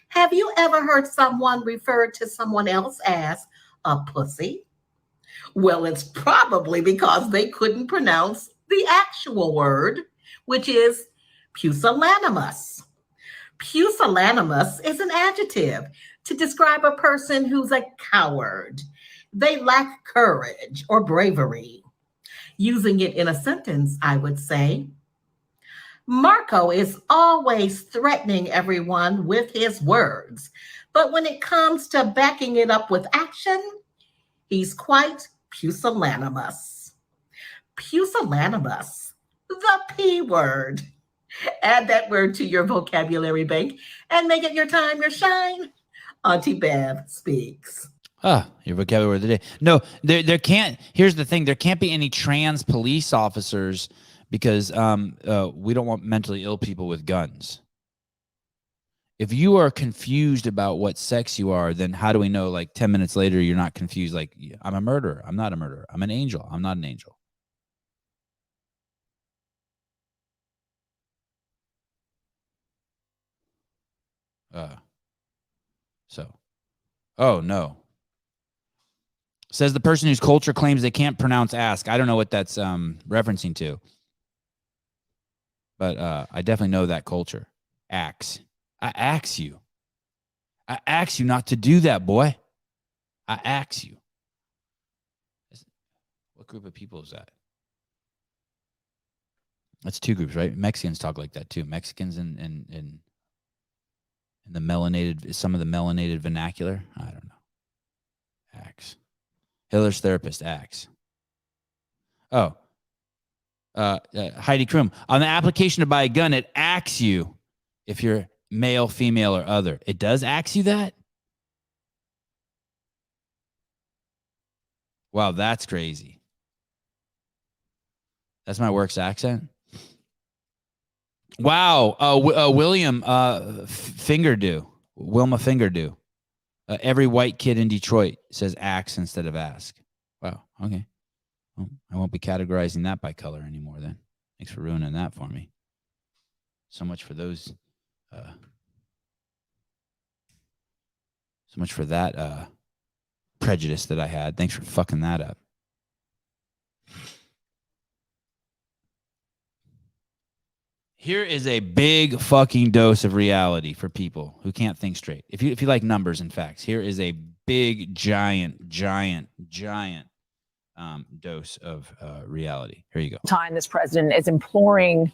Have you ever heard someone refer to someone else as a pussy? Well, it's probably because they couldn't pronounce the actual word, which is pusillanimous. Pusillanimous is an adjective to describe a person who's a coward. They lack courage or bravery. Using it in a sentence, I would say, Marco is always threatening everyone with his words, but when it comes to backing it up with action, he's quite pusillanimous. Pusillanimous, the P word. Add that word to your vocabulary bank and make it your time, your shine. Auntie Bev speaks. Your vocabulary of the day. No, there can't. Here's the thing. There can't be any trans police officers because we don't want mentally ill people with guns. If you are confused about what sex you are, then how do we know, like 10 minutes later, you're not confused? Like, I'm a murderer. I'm not a murderer. I'm an angel. I'm not an angel. Oh no. Says the person whose culture claims they can't pronounce ask. I don't know what that's referencing to. But I definitely know that culture. Axe. I axe you. I axe you not to do that, boy. I axe you. What group of people is that? That's two groups, right? Mexicans talk like that too. Mexicans and the melanated, some of the melanated vernacular. I don't know. Axe. Hitler's therapist, axe. Oh. Heidi Krum. On the application to buy a gun, it asks you if you're male, female, or other. It does ask you that? Wow, that's crazy. That's my work's accent. Wow. William Fingerdew. Wilma Fingerdew. Every white kid in Detroit says axe instead of ask. Wow. Okay. Well, I won't be categorizing that by color anymore then. Thanks for ruining that for me. So much for those. So much for that prejudice that I had. Thanks for fucking that up. Here is a big fucking dose of reality for people who can't think straight. If you like numbers and facts, here is a big, giant dose of reality. Here you go. Time this president is imploring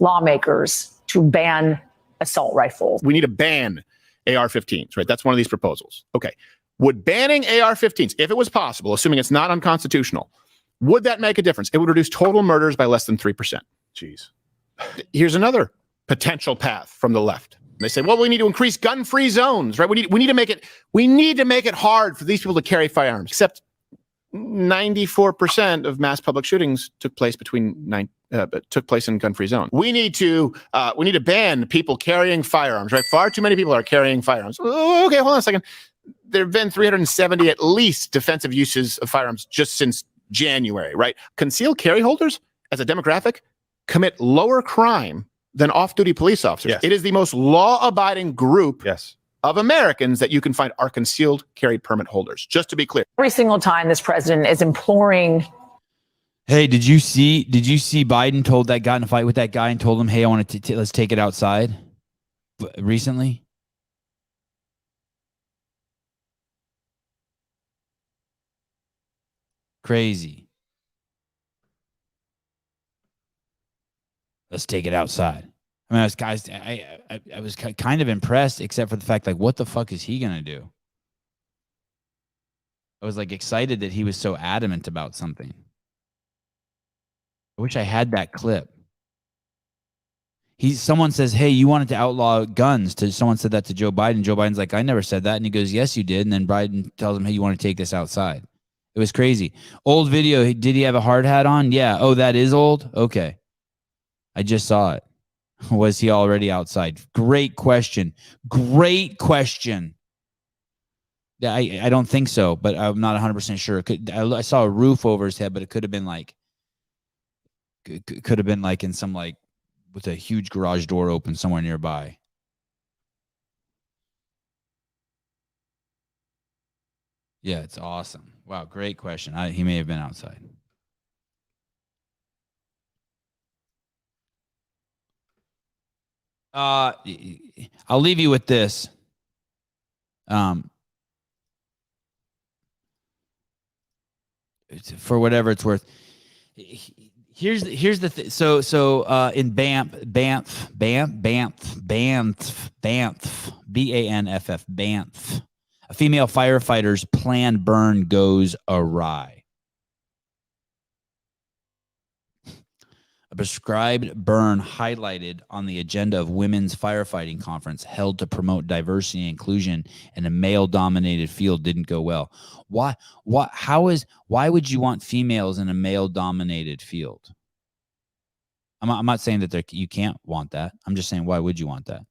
lawmakers to ban assault rifles. We need to ban AR-15s, right? That's one of these proposals. Okay. Would banning AR-15s, if it was possible, assuming it's not unconstitutional, would that make a difference? It would reduce total murders by less than 3%. Jeez. Here's another potential path from the left. They say, well, we need to increase gun-free zones, right? We need to make it hard for these people to carry firearms. Except 94% of mass public shootings took place in gun-free zones. We need to ban people carrying firearms, right? Far too many people are carrying firearms. Oh, okay, hold on a second. There have been 370 at least defensive uses of firearms just since January, right? Concealed carry holders as a demographic commit lower crime than off-duty police officers. Yes. It is the most law-abiding group of Americans that you can find are concealed carry permit holders, just to be clear. Every single time this president is imploring. Hey, did you see Biden got in a fight with that guy and told him, hey, I want to let's take it outside recently? crazy. Let's take it outside. I mean, I was kind of impressed, except for the fact, like, what the fuck is he gonna do? I was like excited that he was so adamant about something. I wish I had that clip. Someone says, hey, you wanted to outlaw guns. Someone said that to Joe Biden. Joe Biden's like, I never said that. And he goes, yes, you did. And then Biden tells him, hey, you want to take this outside. It was crazy. Old video. Did he have a hard hat on? Yeah. Oh, that is old? Okay. I just saw it. Was he already outside? Great question. Great question. I don't think so, but I'm not 100% sure. I saw a roof over his head, but it could have been like in some, like, with a huge garage door open somewhere nearby. Yeah, it's awesome. Wow, great question. He may have been outside. I'll leave you with this. For whatever it's worth. Here's the thing. So in Banff, BANFF, Banff, a female firefighter's planned burn goes awry. A prescribed burn highlighted on the agenda of Women's Firefighting Conference held to promote diversity and inclusion in a male-dominated field didn't go well. Why would you want females in a male-dominated field? I'm not saying that you can't want that. I'm just saying, why would you want that?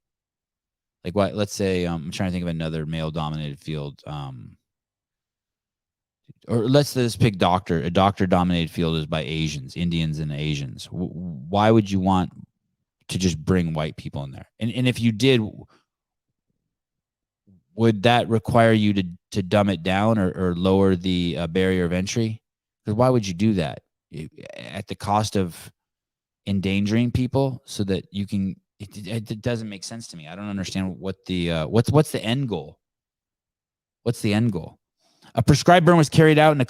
Like, why? Let's say I'm trying to think of another male-dominated field. Or let's pick doctor. A doctor-dominated field is by Asians, Indians, and Asians. Why would you want to just bring white people in there? And if you did, would that require you to dumb it down or lower the barrier of entry? Because why would you do that at the cost of endangering people so that you can? It doesn't make sense to me. I don't understand what the what's the end goal. What's the end goal? A prescribed burn was carried out in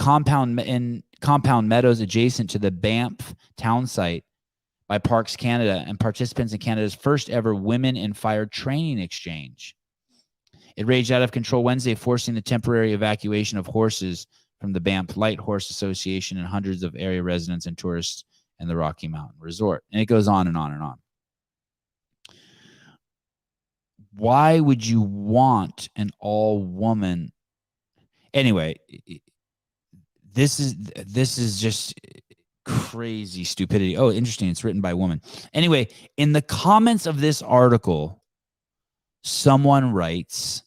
compound meadows adjacent to the Banff town site by Parks Canada and participants in Canada's first ever Women in Fire training exchange. It raged out of control Wednesday, forcing the temporary evacuation of horses from the Banff Light Horse Association and hundreds of area residents and tourists in the Rocky Mountain Resort. And it goes on and on and on. Why would you want an all-woman? Anyway, this is just crazy stupidity. Oh, interesting. It's written by a woman. Anyway, in the comments of this article, someone writes,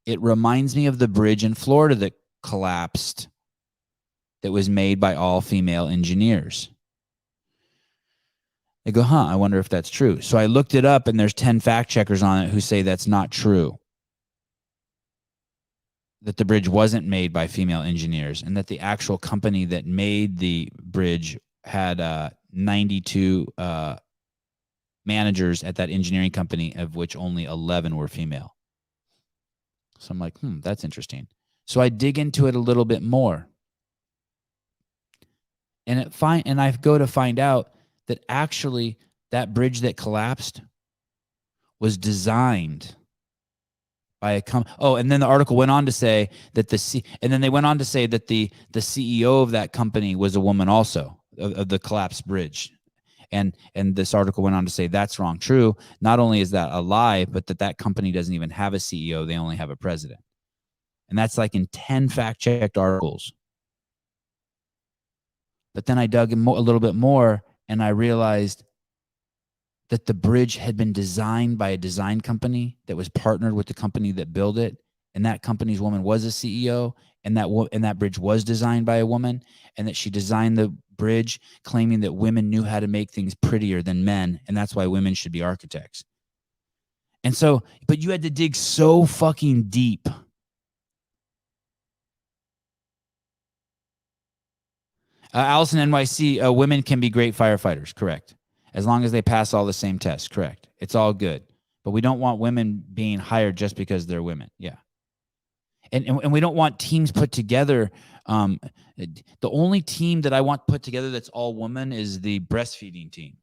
it reminds me of the bridge in Florida that collapsed that was made by all female engineers. I go, I wonder if that's true. So I looked it up and there's 10 fact checkers on it who say that's not true. That the bridge wasn't made by female engineers and that the actual company that made the bridge had 92 managers at that engineering company, of which only 11 were female. So I'm like, that's interesting. So I dig into it a little bit more. And I go to find out that actually that bridge that collapsed was designed by a and then the article went on to say that the CEO of that company was a woman also, of the collapsed bridge. And this article went on to say that's wrong. True. Not only is that a lie, but that company doesn't even have a CEO. They only have a president. And that's like in 10 fact-checked articles. But then I dug in a little bit more and I realized that the bridge had been designed by a design company that was partnered with the company that built it. And that company's woman was a CEO, and that bridge was designed by a woman, and that she designed the bridge claiming that women knew how to make things prettier than men, and that's why women should be architects. And so, but you had to dig so fucking deep. Allison NYC, women can be great firefighters, correct. As long as they pass all the same tests, correct. It's all good. But we don't want women being hired just because they're women. Yeah. And we don't want teams put together The only team that I want put together that's all woman is the breastfeeding team.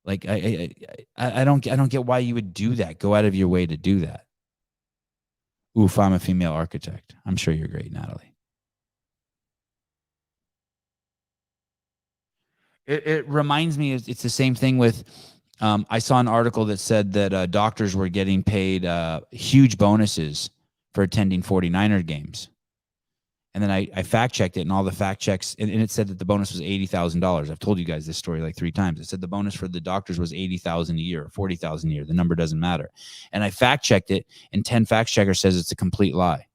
Like I don't get why you would do that. Go out of your way to do that. Oof, I'm a female architect. I'm sure you're great, Natalie. It reminds me, it's the same thing with, I saw an article that said that doctors were getting paid huge bonuses for attending 49er games. And then I fact-checked it, and all the fact checks, and it said that the bonus was $80,000. I've told you guys this story like 3 times. It said the bonus for the doctors was $80,000 a year, or $40,000 a year. The number doesn't matter. And I fact-checked it, and 10 fact-checkers says it's a complete lie.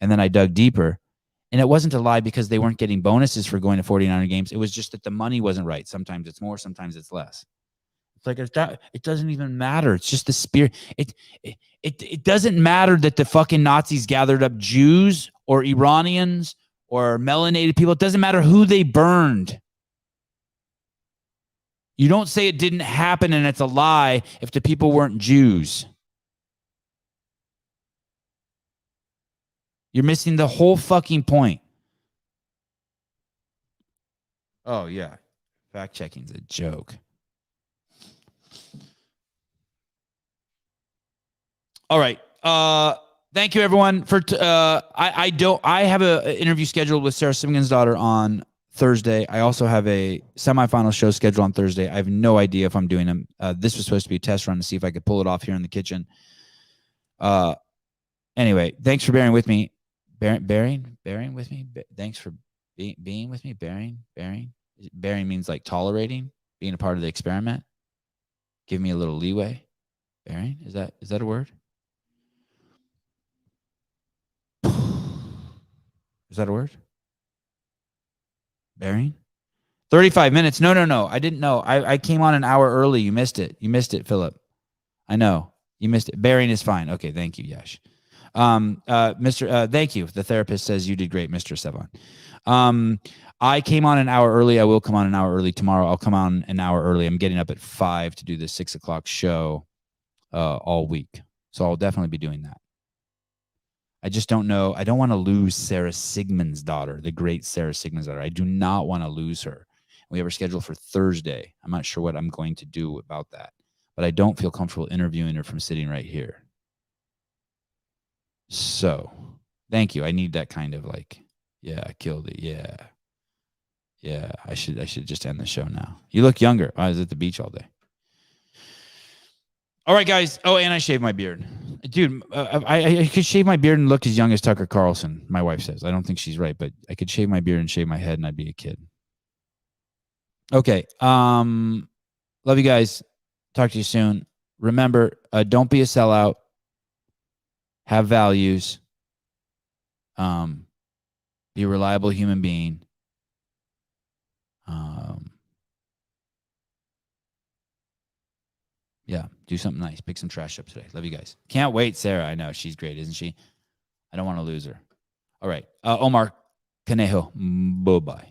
And then I dug deeper, and it wasn't a lie because they weren't getting bonuses for going to 49er games. It was just that the money wasn't right. Sometimes it's more, sometimes it's less. It's like it doesn't even matter. It's just the spirit. It doesn't matter that the fucking Nazis gathered up Jews or Iranians or melanated people. It doesn't matter who they burned. You don't say it didn't happen and it's a lie if the people weren't Jews. You're missing the whole fucking point. Oh, yeah. Fact checking's a joke. All right. Thank you, everyone. For I have an interview scheduled with Sarah Simmon's daughter on Thursday. I also have a semifinal show scheduled on Thursday. I have no idea if I'm doing them. This was supposed to be a test run to see if I could pull it off here in the kitchen. Anyway, thanks for bearing with me. Bearing with me. Thanks for being with me. Bearing means like tolerating, being a part of the experiment. Give me a little leeway. Bearing, is that a word? Is that a word? Bearing? 35 minutes. No. I didn't know. I came on an hour early. You missed it. Philip. I know. You missed it. Bearing is fine. Okay, thank you, Yash. Thank you. The therapist says you did great, Mr. Sevan. I came on an hour early. I will come on an hour early tomorrow. I'll come on an hour early. I'm getting up at 5 to do the 6 o'clock show all week. So I'll definitely be doing that. I just don't know. I don't want to lose Sarah Sigmund's daughter, the great Sarah Sigmund's daughter. I do not want to lose her. We have her scheduled for Thursday. I'm not sure what I'm going to do about that, but I don't feel comfortable interviewing her from sitting right here. So thank you. I need that kind of like, yeah, I killed it. Yeah. Yeah. I should just end the show now. You look younger. I was at the beach all day. All right, guys. Oh, and I shaved my beard. Dude, I could shave my beard and look as young as Tucker Carlson, my wife says. I don't think she's right, but I could shave my beard and shave my head and I'd be a kid. Okay. Love you guys. Talk to you soon. Remember, don't be a sellout. Have values. Be a reliable human being. Yeah, do something nice. Pick some trash up today. Love you guys. Can't wait, Sarah. I know. She's great, isn't she? I don't want to lose her. All right. Omar Canejo. Bye-bye.